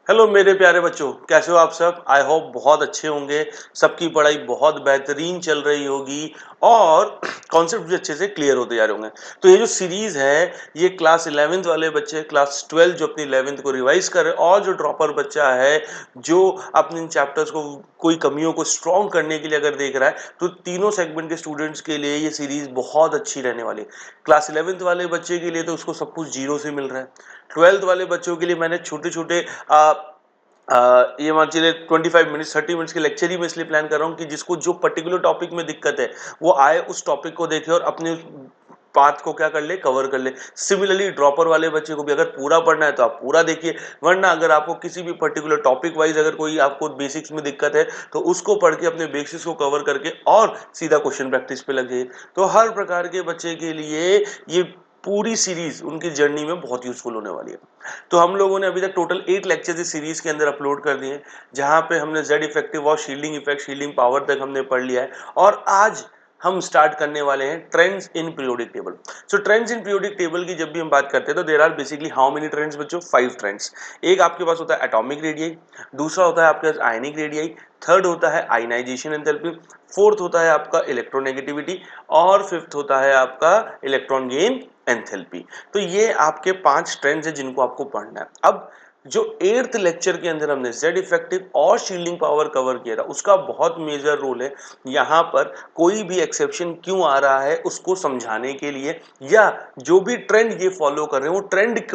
Hello मेरे प्यारे बच्चों, कैसे हो आप सब? आई होप बहुत अच्छे होंगे। सबकी पढ़ाई बहुत बेहतरीन चल रही होगी और कॉन्सेप्ट भी अच्छे से क्लियर होते जा रहे होंगे। तो ये जो सीरीज है, ये क्लास 11th वाले बच्चे, क्लास 12 जो अपनी 11th को रिवाइज कर रहे हैं और जो ड्रॉपर बच्चा है जो अपने इन चैप्टर्स को कोई कमियों को स्ट्रॉन्ग करने के लिए अगर देख रहा है, तो तीनों सेगमेंट के स्टूडेंट्स के लिए ये सीरीज बहुत अच्छी रहने वाली है। क्लास 11th वाले बच्चे के लिए तो उसको सब कुछ जीरो से मिल रहा है। 12th वाले बच्चों के लिए मैंने छोटे छोटे ये मान चलिए 25 मिनट्स 30 मिनट्स के लेक्चर ही मैं इसलिए प्लान कर रहा हूँ कि जिसको जो पर्टिकुलर टॉपिक में दिक्कत है वो आए, उस टॉपिक को देखे और अपने पाथ को क्या कर ले, कवर कर ले। सिमिलरली ड्रॉपर वाले बच्चे को भी अगर पूरा पढ़ना है तो आप पूरा देखिए, वरना अगर आपको किसी भी पर्टिकुलर टॉपिक वाइज अगर कोई आपको बेसिक्स में दिक्कत है तो उसको पढ़ के अपने बेसिक्स को कवर करके और सीधा क्वेश्चन प्रैक्टिस पे लग जाइए। तो हर प्रकार के बच्चे के लिए ये पूरी सीरीज उनकी जर्नी में बहुत यूजफुल होने वाली है। तो हम लोगों ने अभी तक टोटल 8 लेक्चर इस सीरीज के अंदर अपलोड कर दिए, जहां पे हमने जेड इफेक्टिव और शील्डिंग इफेक्ट, शील्डिंग पावर तक हमने पढ़ लिया है। और आज हम स्टार्ट करने वाले हैं trends in periodic table. So trends in periodic table की जब भी हम बात करते हैं तो there are basically how many trends बच्चों? 5 ट्रेंड्स। एक आपके पास होता है एटॉमिक रेडियाई, दूसरा होता है आपके पास आयनिक रेडियाई, थर्ड होता है आयनाइजेशन एंथैल्पी, फोर्थ होता है आपका इलेक्ट्रोनेगेटिविटी और फिफ्थ होता है आपका इलेक्ट्रॉन गेन एंथैल्पी। तो ये आपके 5 ट्रेंड्स हैं जिनको आपको पढ़ना है। अब जो 8th लेक्चर के अंदर हमने जेड इफेक्टिव और शील्डिंग पावर कवर किया था, उसका बहुत मेजर रोल है यहाँ पर। कोई भी एक्सेप्शन क्यों आ रहा है उसको समझाने के लिए, या जो भी ट्रेंड ये फॉलो कर रहे हैं वो ट्रेंड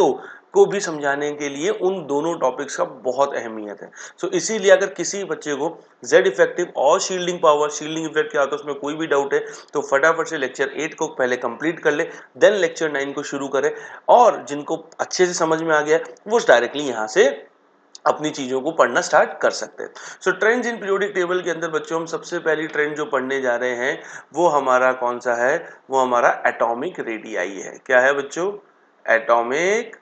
को भी समझाने के लिए उन दोनों टॉपिक्स का बहुत अहमियत है। सो इसीलिए अगर किसी बच्चे को जेड इफेक्टिव और शील्डिंग पावर, शील्डिंग इफेक्ट क्या होता है उसमें कोई भी डाउट है तो फटाफट से लेक्चर 8 को पहले कंप्लीट कर ले, देन लेक्चर 9 को शुरू करें। और जिनको अच्छे से समझ में आ गया वो डायरेक्टली यहाँ से अपनी चीजों को पढ़ना स्टार्ट कर सकते हैं। सो ट्रेंड्स इन पीरियोडिक टेबल के अंदर बच्चों हम सबसे पहली ट्रेंड जो पढ़ने जा रहे हैं वो हमारा कौन सा है? वो हमारा एटॉमिक रेडियाई है। क्या है बच्चों? Atomic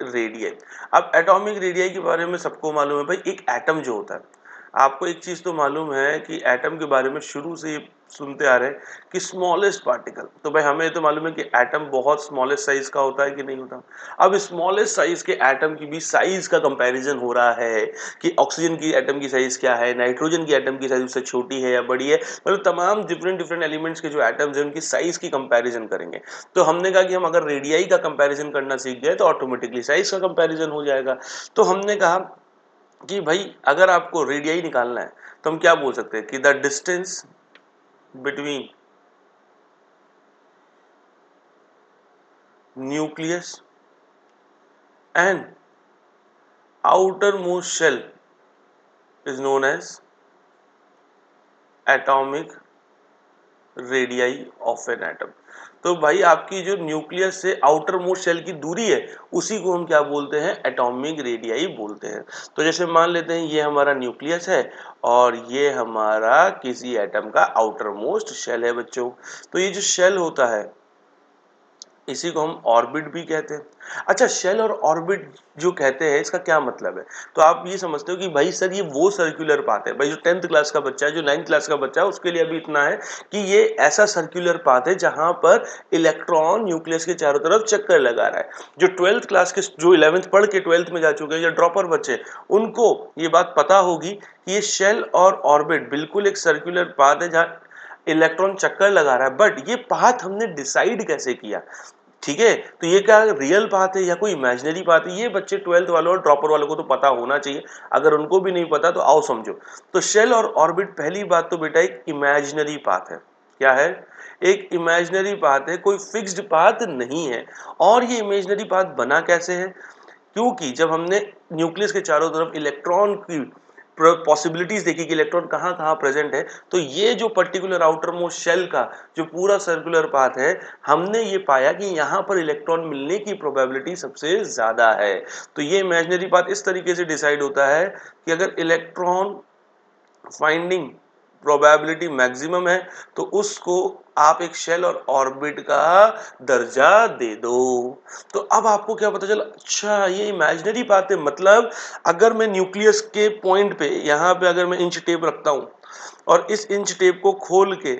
radii. अब एटॉमिक रेडियाई के बारे में सबको मालूम है भाई, एक एटम जो होता है, आपको एक चीज तो मालूम है कि एटम के बारे में शुरू से ही सुनते आ रहे हैं कि स्मॉलेस्ट पार्टिकल। तो भाई हमें तो मालूम है कि एटम बहुत स्मॉलेस्ट साइज का होता है कि नहीं होता। अब स्मॉलेस्ट साइज के एटम की भी साइज का कंपैरिजन हो रहा है कि ऑक्सीजन की एटम की साइज क्या है, नाइट्रोजन की एटम की साइज उससे छोटी है या बड़ी है। मतलब तमाम डिफरेंट डिफरेंट एलिमेंट्स के जो एटम्स हैं उनकी साइज की कंपैरिजन करेंगे। तो हमने कहा कि हम अगर रेडियाई का कंपैरिजन करना सीख गए तो ऑटोमेटिकली साइज का कंपैरिजन हो जाएगा। तो हमने कहा कि भाई अगर आपको रेडियाई निकालना है तो हम क्या बोल सकते हैं कि the distance between nucleus and outer most shell is known as atomic radii of an atom. तो भाई आपकी जो न्यूक्लियस से आउटर मोस्ट शेल की दूरी है उसी को हम क्या बोलते हैं? एटॉमिक रेडियाई बोलते हैं। तो जैसे मान लेते हैं ये हमारा न्यूक्लियस है और ये हमारा किसी एटम का आउटर मोस्ट शेल है बच्चों। तो ये जो शेल होता है इसी को हम ऑर्बिट भी कहते हैं। अच्छा, शेल और ऑर्बिट जो कहते हैं इसका क्या मतलब है? तो आप ये समझते हो कि भाई सर ये वो सर्कुलर पाथ है। भाई जो 10th क्लास का बच्चा है, जो 9th क्लास का बच्चा है, उसके लिए अभी इतना है कि ये ऐसा सर्कुलर पाथ है जहां पर इलेक्ट्रॉन न्यूक्लियस के चारों तरफ चक्कर लगा रहा है। जो 12th क्लास के, जो 11th पढ़ के 12th में जा चुके हैं या ड्रॉपर बच्चे, उनको ये बात पता होगी कि ये शेल और ऑर्बिट बिल्कुल एक सर्कुलर पाथ है जहां इलेक्ट्रॉन चक्कर लगा रहा है। बट ये पाथ हमने डिसाइड कैसे किया? ठीक है, तो ये क्या रियल बात है या कोई इमेजिनरी बात है? ये बच्चे 12th वालों और ड्रॉपर वालों को तो पता होना चाहिए। अगर उनको भी नहीं पता तो आओ समझो। तो शेल और ऑर्बिट, पहली बात तो बेटा एक इमेजिनरी पाथ है। क्या है? एक इमेजिनरी पाथ है, कोई फिक्स्ड पाथ नहीं है। और ये इमेजिनरी पाथ बना कैसे है? क्योंकि जब हमने न्यूक्लियस के चारों तरफ इलेक्ट्रॉन की पॉसिबिलिटीज देखी कि इलेक्ट्रॉन कहाँ कहाँ प्रेजेंट है, तो ये जो पर्टिकुलर आउटर मोस्ट शेल का जो पूरा सर्कुलर पाथ है, हमने ये पाया कि यहाँ पर इलेक्ट्रॉन मिलने की प्रोबेबिलिटी सबसे ज्यादा है। तो ये इमेजिनरी पाथ इस तरीके से डिसाइड होता है कि अगर इलेक्ट्रॉन फाइंडिंग प्रोबेबिलिटी मैक्सिमम है तो उसको आप एक शेल और ऑर्बिट का दर्जा दे दो। तो अब आपको क्या पता चला? अच्छा, ये इमेजिनरी बात है। मतलब अगर मैं न्यूक्लियस के पॉइंट पे, यहाँ पे अगर मैं इंच टेप रखता हूँ और इस इंच टेप को खोल के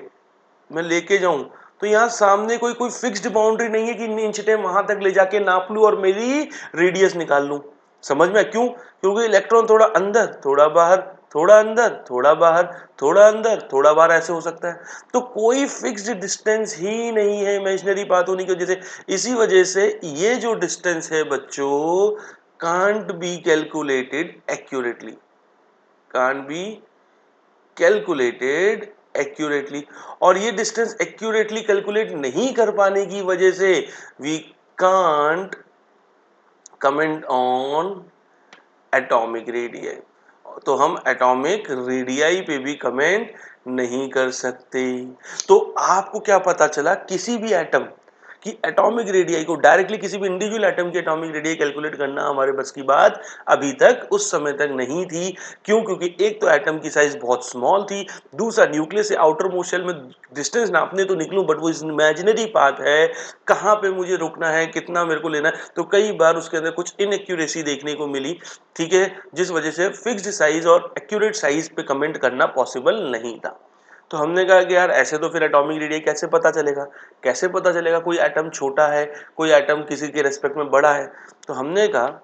मैं लेके जाऊं, तो यहाँ सामने कोई कोई फिक्स्ड बाउंड्री नहीं है कि इंच टेप वहां तक ले जाके नाप लूं और मेरी रेडियस निकाल लूं। समझ में? क्यों? क्योंकि इलेक्ट्रॉन थोड़ा अंदर, थोड़ा बाहर, थोड़ा अंदर, थोड़ा बाहर, थोड़ा अंदर, थोड़ा बाहर ऐसे हो सकता है। तो कोई फिक्स्ड डिस्टेंस ही नहीं है इमेजिनरी पाथ होने की वजह से। इसी वजह से ये जो डिस्टेंस है बच्चों, can't be calculated accurately, can't be calculated accurately. और ये डिस्टेंस एक्यूरेटली कैलकुलेट नहीं कर पाने की वजह से we can't comment on atomic radii. तो हम एटॉमिक रेडियाई पे भी कमेंट नहीं कर सकते। तो आपको क्या पता चला, किसी भी एटम की एटॉमिक रेडियाई को डायरेक्टली किसी भी इंडिविजुअल एटम की एटॉमिक रेडियाई कैलकुलेट करना हमारे बस की बात अभी तक उस समय तक नहीं थी। क्यों? क्योंकि एक तो एटम की साइज बहुत स्मॉल थी, दूसरा न्यूक्लियस से आउटर मोस्ट शेल में डिस्टेंस नापने तो निकलूं, बट वो इमेजिनरी पाथ है, कहाँ पे मुझे रुकना है, कितना मेरे को लेना है, तो कई बार उसके अंदर कुछ इनएक्यूरेसी देखने को मिली। ठीक है, जिस वजह से फिक्स्ड साइज और एक्यूरेट साइज पे कमेंट करना पॉसिबल नहीं था। तो हमने कहा कि यार ऐसे तो फिर एटॉमिक रेडियस कैसे पता चलेगा, कैसे पता चलेगा कोई एटम छोटा है, कोई एटम किसी के रेस्पेक्ट में बड़ा है। तो हमने कहा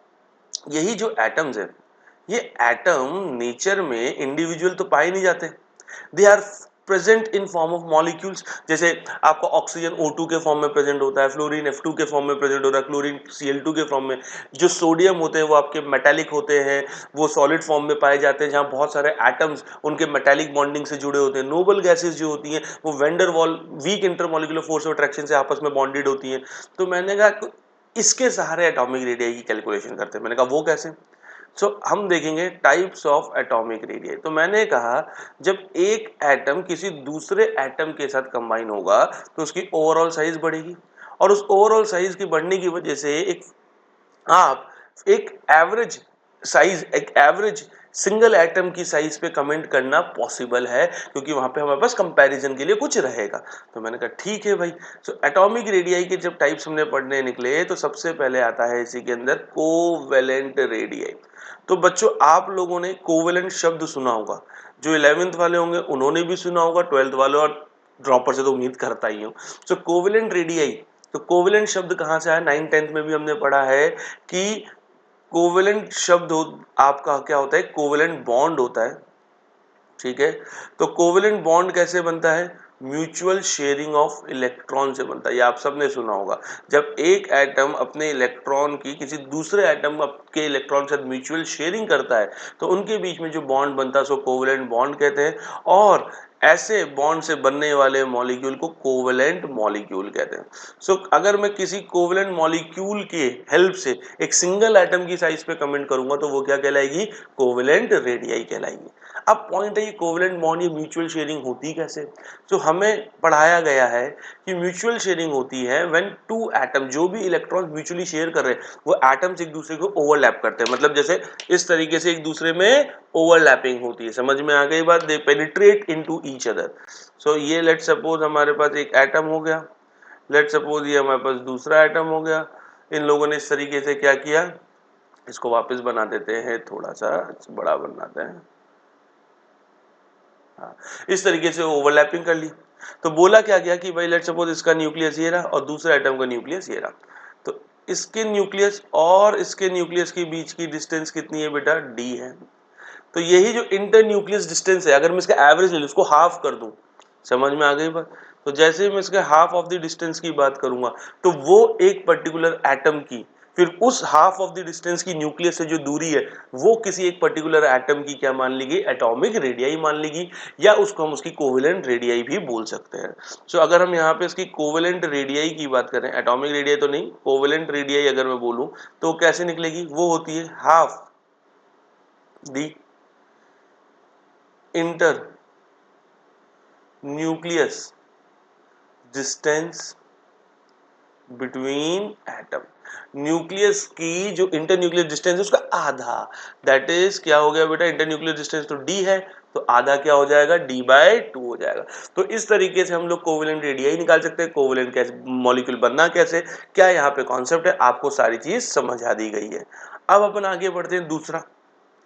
यही जो एटम्स है, ये एटम नेचर में इंडिविजुअल तो पाए नहीं जाते, they are present in form of molecules. जैसे आपको ऑक्सीजन O2 के फॉर्म में प्रेजेंट होता है, फ्लोरीन F2 के फॉर्म में प्रेजेंट होता है, क्लोरीन Cl2 के फॉर्म में। जो सोडियम होते हैं वो आपके मेटालिक होते हैं, वो सॉलिड फॉर्म में पाए जाते हैं, जहां बहुत सारे एटम्स उनके मेटालिक बॉन्डिंग से जुड़े होते हैं। नोबल गैसेस जो होती हैं वो van der Waals weak intermolecular force of attraction से आपस में बॉन्डेड होती हैं। तो मैंने कहा इसके सहारे एटॉमिक रेडियस की कैलकुलेशन करते हैं। मैंने कहा वो कैसे? हम देखेंगे टाइप्स ऑफ एटॉमिक रेडियस। तो मैंने कहा जब एक एटम किसी दूसरे एटम के साथ कंबाइन होगा तो उसकी ओवरऑल साइज बढ़ेगी, और उस ओवरऑल साइज की बढ़ने की वजह से आप एक एवरेज एक एवरेज सिंगल एटम की साइज पे कमेंट करना पॉसिबल है, क्योंकि वहां पे हमारे पास कंपैरिजन के लिए कुछ रहेगा। तो मैंने कहा ठीक है भाई। एटॉमिक रेडियाई के जब टाइप्स हमने पढ़ने निकले तो सबसे पहले आता है इसी के अंदर कोवेलेंट रेडियाई। तो बच्चों आप लोगों ने कोवेलेंट शब्द सुना होगा, जो 11th वाले होंगे उन्होंने भी सुना होगा, 12th वाले और ड्रॉपर से तो उम्मीद करता ही हूँ। कोवेलेंट रेडियाई, तो कोवेलेंट शब्द कहाँ से आया? 9th 10th में भी हमने पढ़ा है कि कोवेलेंट शब्द आपका क्या होता है? कोवेलेंट बॉन्ड होता है। ठीक है, तो कोवेलेंट बॉन्ड कैसे बनता है? म्यूचुअल शेयरिंग ऑफ इलेक्ट्रॉन से बनता है। ये आप सबने सुना होगा, जब एक एटम अपने इलेक्ट्रॉन की किसी दूसरे एटम के इलेक्ट्रॉन के साथ म्यूचुअल शेयरिंग करता है तो उनके बीच में जो बॉन्ड बनता है उसको कोवेलेंट बॉन्ड कहते हैं। और ऐसे बॉन्ड से बनने वाले मॉलिक्यूल को कोवेलेंट मॉलिक्यूल कहते हैं। अगर मैं किसी कोवेलेंट मॉलिक्यूल के हेल्प से एक सिंगल एटम की साइज पे कमेंट करूंगा तो वो क्या कहलाएगी? कोवेलेंट रेडियाई कहलाएगी। अब पॉइंट है ये कोवेलेंट बॉन्ड, ये म्यूचुअल शेयरिंग होती कैसे? तो हमें पढ़ाया गया है कि म्यूचुअल शेयरिंग होती है व्हेन टू एटम, जो भी इलेक्ट्रॉन म्यूचुअली शेयर कर रहे हैं वो एटम्स एक दूसरे को ओवरलैप करते हैं। मतलब जैसे इस तरीके से एक दूसरे में ओवरलैपिंग होती है। समझ में आ गई बात? दे पेनिट्रेट इनटू ईच अदर। ये लेट सपोज हमारे पास एक एटम हो गया, लेट सपोज ये हमारे पास दूसरा एटम हो गया। इन लोगों ने इस तरीके से क्या किया, इसको वापस बना देते हैं, थोड़ा सा बड़ा बनाते हैं। हाँ, इस तरीके से ओवरलैपिंग कर ली। तो बोला क्या गया कि भाई लेट सपोज इसका न्यूक्लियस ये रहा और दूसरा एटम का न्यूक्लियस ये रहा। तो इसके न्यूक्लियस और इसके न्यूक्लियस के बीच की डिस्टेंस कितनी है बेटा? d है। तो यही जो इंटर न्यूक्लियस डिस्टेंस है, अगर मैं इसका एवरेज ले लूं, इसको हाफ कर दूं, समझ में आ गई बात? तो जैसे ही मैं इसके हाफ ऑफ द डिस्टेंस की बात करूंगा तो वो एक पर्टिकुलर एटम की फिर उस हाफ ऑफ द डिस्टेंस की न्यूक्लियस से जो दूरी है वो किसी एक पर्टिकुलर एटम की क्या मान लीगी? एटॉमिक रेडियाई मान लीगी, या उसको हम उसकी कोवेलेंट रेडियाई भी बोल सकते हैं। अगर हम यहाँ पे इसकी कोवेलेंट रेडियाई की बात करें, एटॉमिक रेडियाई तो नहीं, कोवेलेंट रेडियाई अगर मैं बोलूं तो कैसे निकलेगी? वो होती है half the inter nucleus distance between atom. Nucleus की जो इंटर न्यूक्लियस डिस्टेंस है उसका आधा, दैट इज क्या हो गया बेटा? इंटर न्यूक्लियस डिस्टेंस तो d है, तो आधा क्या हो जाएगा? d/2 हो जाएगा। तो इस तरीके से हम लोग कोवेलेंट रेडियाई निकाल सकते हैं। कोवेलेंट कैसे मॉलिक्यूल बनना कैसे, क्या यहाँ पे कॉन्सेप्ट है, आपको सारी चीज समझ आ दी गई है। अब अपन आगे बढ़ते हैं दूसरा।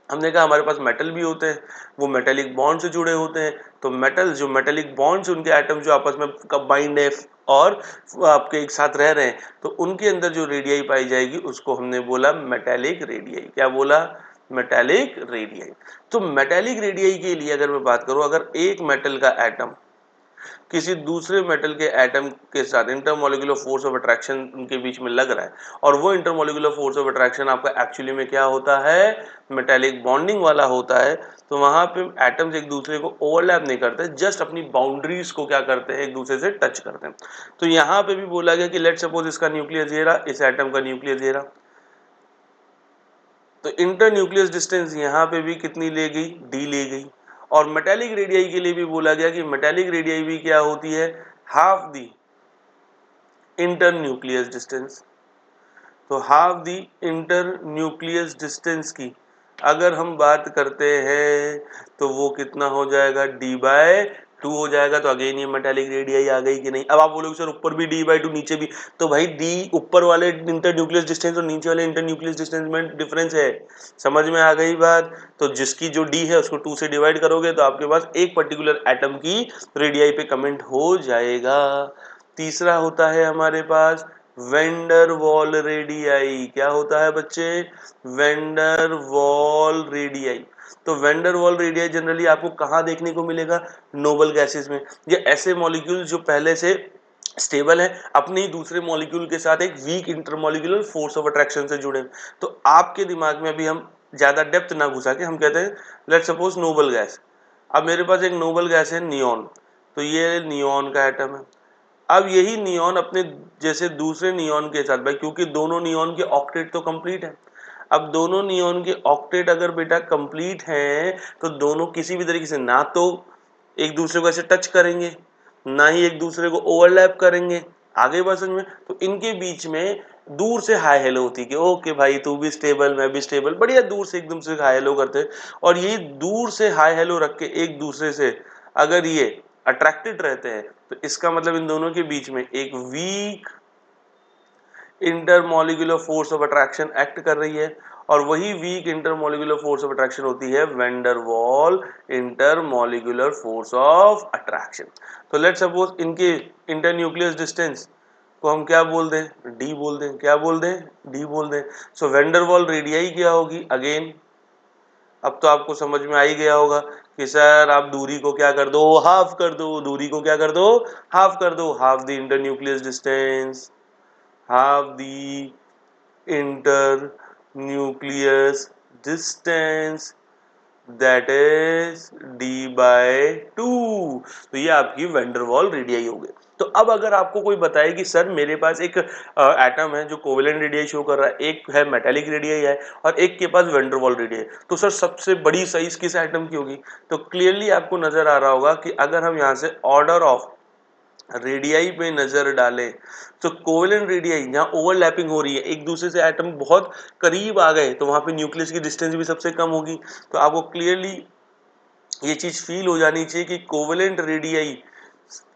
हमने कहा हमारे पास मेटल भी होते हैं, वो मेटेलिक बॉन्ड से जुड़े होते हैं, तो मेटल जो मेटेलिक बॉन्ड्स उनके एटम जो आपस में कंबाइंड है और आपके एक साथ रह रहे हैं, तो उनके अंदर जो रेडियाई पाई जाएगी उसको हमने बोला मेटेलिक रेडियाई। क्या बोला? Metallic radii. तो मेटेलिक रेडियाई के लिए अगर मैं बात करूं, अगर एक मेटल का एटम किसी दूसरे मेटल के एटम के साथ इंटरमोलिकुलर फोर्स ऑफ अट्रैक्शन उनके बीच में लग रहा है, और वो इंटरमोलिकुलर फोर्स ऑफ अट्रैक्शन आपका एक्चुअली में क्या होता है? मेटेलिक बॉन्डिंग वाला होता है। तो वहां पे एटम्स एक दूसरे को ओवरलैप नहीं करते, जस्ट अपनी बाउंड्रीज को क्या करते हैं? एक दूसरे से टच करते हैं। तो यहाँ पे भी बोला गया कि लेट सपोज इसका न्यूक्लियस ये रहा, इस एटम का न्यूक्लियस ये रहा, तो इंटर न्यूक्लियस डिस्टेंस यहाँ पे भी कितनी ले गई? डी ले गई। और मेटेलिक रेडियाई के लिए भी बोला गया कि मेटेलिक रेडियाई भी क्या होती है? Half the inter nucleus distance. तो half the inter nucleus distance की अगर हम बात करते हैं तो वो कितना हो जाएगा? d/2 हो जाएगा। तो अगेन ये मेटेलिक रेडियाई आ गई कि नहीं? अब आप बोलोगे सर ऊपर भी d/2 नीचे भी, तो भाई d ऊपर वाले इंटर न्यूक्लियस डिस्टेंस और नीचे वाले इंटर न्यूक्लियस डिस्टेंस में डिफरेंस है। समझ में आ गई बात? तो जिसकी जो d है उसको 2 से डिवाइड करोगे तो आपके पास एक पर्टिकुलर एटम की रेडियाई पे कमेंट हो जाएगा। तीसरा होता है हमारे पास वेंडर वॉल रेडियाई। क्या होता है बच्चे? Vendor wall radii. तो वेंडर वॉल रेडियाई जनरली आपको कहाँ देखने को मिलेगा? नोबल गैसेस में। ये ऐसे मॉलिक्यूल जो पहले से स्टेबल है, अपने ही दूसरे मॉलिक्यूल के साथ एक weak intermolecular force of attraction से जुड़े। तो आपके दिमाग में अभी हम ज्यादा डेप्थ ना घुसा के हम कहते हैं लेट सपोज नोबल गैस। अब मेरे पास एक नोबल गैस है नियॉन, तो ये नियॉन का एटम है। अब यही नियॉन अपने जैसे दूसरे नियॉन के साथ, भाई क्योंकि दोनों नियॉन के ऑक्टेट तो कंप्लीट है, अब दोनों नियॉन के ऑक्टेट अगर बेटा कंप्लीट हैं तो दोनों किसी भी तरीके से ना तो एक दूसरे को ऐसे टच करेंगे, ना ही एक दूसरे को ओवरलैप करेंगे। आगे बात समझ में? तो इनके बीच में दूर से हाय हेलो होती कि ओके भाई तू भी स्टेबल मैं भी स्टेबल, बढ़िया दूर से एकदम से हाय हेलो करते। और ये दूर से हाय हेलो रख के एक दूसरे से अगर ये अट्रैक्टेड रहते हैं तो इसका मतलब इन दोनों के बीच में एक weak intermolecular force of attraction act कर रही है, और वही weak intermolecular force of attraction होती है van der Waals intermolecular force of attraction. तो लेट सपोज इनके इंटरन्यूक्लियस डिस्टेंस को हम क्या बोल दें? डी बोल दें। क्या बोल दें? डी बोल दें। सो वेंडर वॉल रेडियाई क्या होगी? अगेन अब तो आपको समझ में आ ही गया होगा कि सर आप दूरी को क्या कर दो? हाफ कर दो। दूरी को क्या कर दो? हाफ कर दो। Half the internucleus distance, half the internucleus distance, that is d/2। तो ये आपकी वेंडरवॉल रेडियाई हो गई। तो अब अगर आपको कोई बताए कि सर मेरे पास एक एटम है जो कोवेलेंट रेडियाई शो कर रहा है, एक है मेटेलिक रेडियाई है और एक के पास वेंडरवॉल रेडियाई, तो सर सबसे बड़ी साइज किस एटम की होगी? तो क्लियरली आपको नजर आ रहा होगा कि अगर हम यहाँ से ऑर्डर ऑफ रेडियाई पे नजर डालें तो कोवेलेंट रेडियाई जहां ओवरलैपिंग हो रही है, एक दूसरे से एटम बहुत करीब आ गए, तो वहां पे न्यूक्लियस की डिस्टेंस भी सबसे कम होगी। तो आपको क्लियरली ये चीज फील हो जानी चाहिए कि कोवेलेंट रेडियाई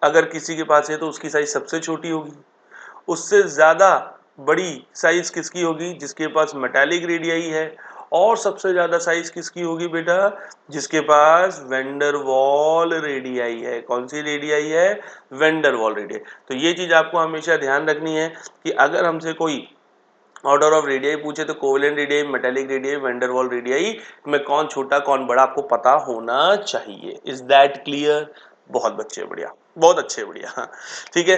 अगर किसी के पास है तो उसकी साइज सबसे छोटी होगी। उससे ज्यादा बड़ी साइज किसकी होगी? जिसके पास मेटालिक रेडियाई है। और सबसे ज्यादा साइज किसकी होगी बेटा? जिसके पास वेंडर वॉल रेडियाई है। कौन सी रेडियाई है? Van der wall radii. तो ये चीज आपको हमेशा ध्यान रखनी है कि अगर हमसे कोई ऑर्डर ऑफ रेडियाई पूछे तो covalent radii, metallic radii, vendor wall radii में कौन छोटा कौन बड़ा आपको पता होना चाहिए। Is that clear? बहुत बच्चे बढ़िया, बहुत अच्छे बढ़िया। ठीक है,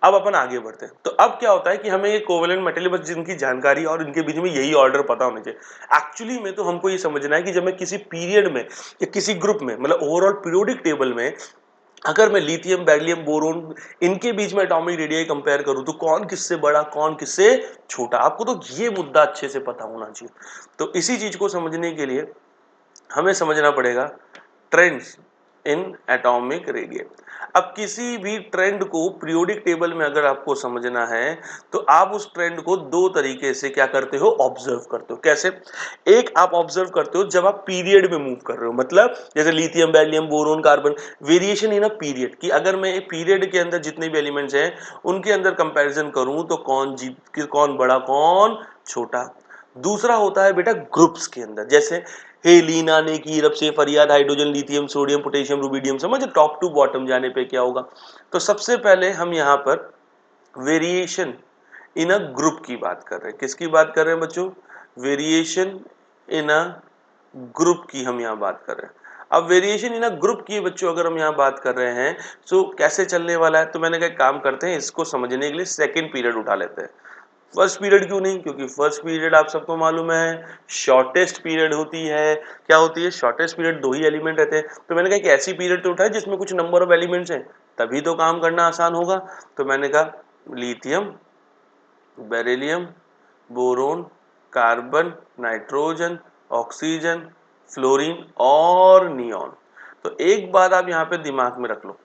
अब अपन आगे बढ़ते हैं। तो अब क्या होता है कि हमें ये कोवेलेंट मेटेरियल बस जिनकी जानकारी और इनके बीच में यही ऑर्डर पता होने चाहिए। एक्चुअली में तो हमको ये समझना है कि जब मैं किसी पीरियड में या किसी ग्रुप में मतलब ओवरऑल पीरियोडिक टेबल में अगर मैं लिथियम बेरिलियम बोरोन इनके बीच में एटॉमिक रेडियाई कंपेयर करूं तो कौन किससे बड़ा कौन किससे छोटा, आपको तो ये मुद्दा अच्छे से पता होना चाहिए। तो इसी चीज को समझने के लिए हमें समझना पड़ेगा ट्रेंड्स इन एटॉमिक रेडियस। अब किसी भी ट्रेंड को पीरियोडिक टेबल में अगर आपको समझना है तो आप उस ट्रेंड को दो तरीके से क्या करते हो? ऑब्जर्व करते हो। कैसे? एक आप ऑब्जर्व करते हो जब आप पीरियड में मूव कर रहे हो, मतलब जैसे lithium beryllium boron carbon, variation in a period कि अगर मैं एक पीरियड के अंदर जितने भी एलिमेंट्स हैं उनके अंदर कंपैरिजन करूं तो कौन जीत कौन बड़ा कौन छोटा। दूसरा होता है बेटा ग्रुप्स के अंदर, जैसे हेलिना ने की रब से फरियाद hydrogen lithium sodium potassium rubidium, समझ टॉप टू बॉटम जाने पे क्या होगा। तो सबसे पहले हम यहाँ पर वेरिएशन इन अ ग्रुप की बात कर रहे हैं। किसकी बात कर रहे हैं बच्चों? वेरिएशन इन अ ग्रुप की हम यहाँ बात कर रहे हैं। अब वेरिएशन इन अ ग्रुप की बच्चों अगर हम यहाँ बात कर रहे हैं तो कैसे चलने वाला है, तो मैंने कहा काम करते हैं, इसको समझने के लिए सेकेंड पीरियड उठा लेते हैं। फर्स्ट पीरियड क्यों नहीं? क्योंकि फर्स्ट पीरियड आप सबको मालूम है शॉर्टेस्ट पीरियड होती है। क्या होती है? शॉर्टेस्ट पीरियड, 2 ही एलिमेंट रहते हैं। तो मैंने कहा कि ऐसी पीरियड तो उठाए जिसमें कुछ नंबर ऑफ एलिमेंट्स हैं, तभी तो काम करना आसान होगा। तो मैंने कहा lithium, beryllium, boron, carbon, nitrogen, oxygen, fluorine और नियॉन। तो एक बात आप यहाँ पे दिमाग में रख लो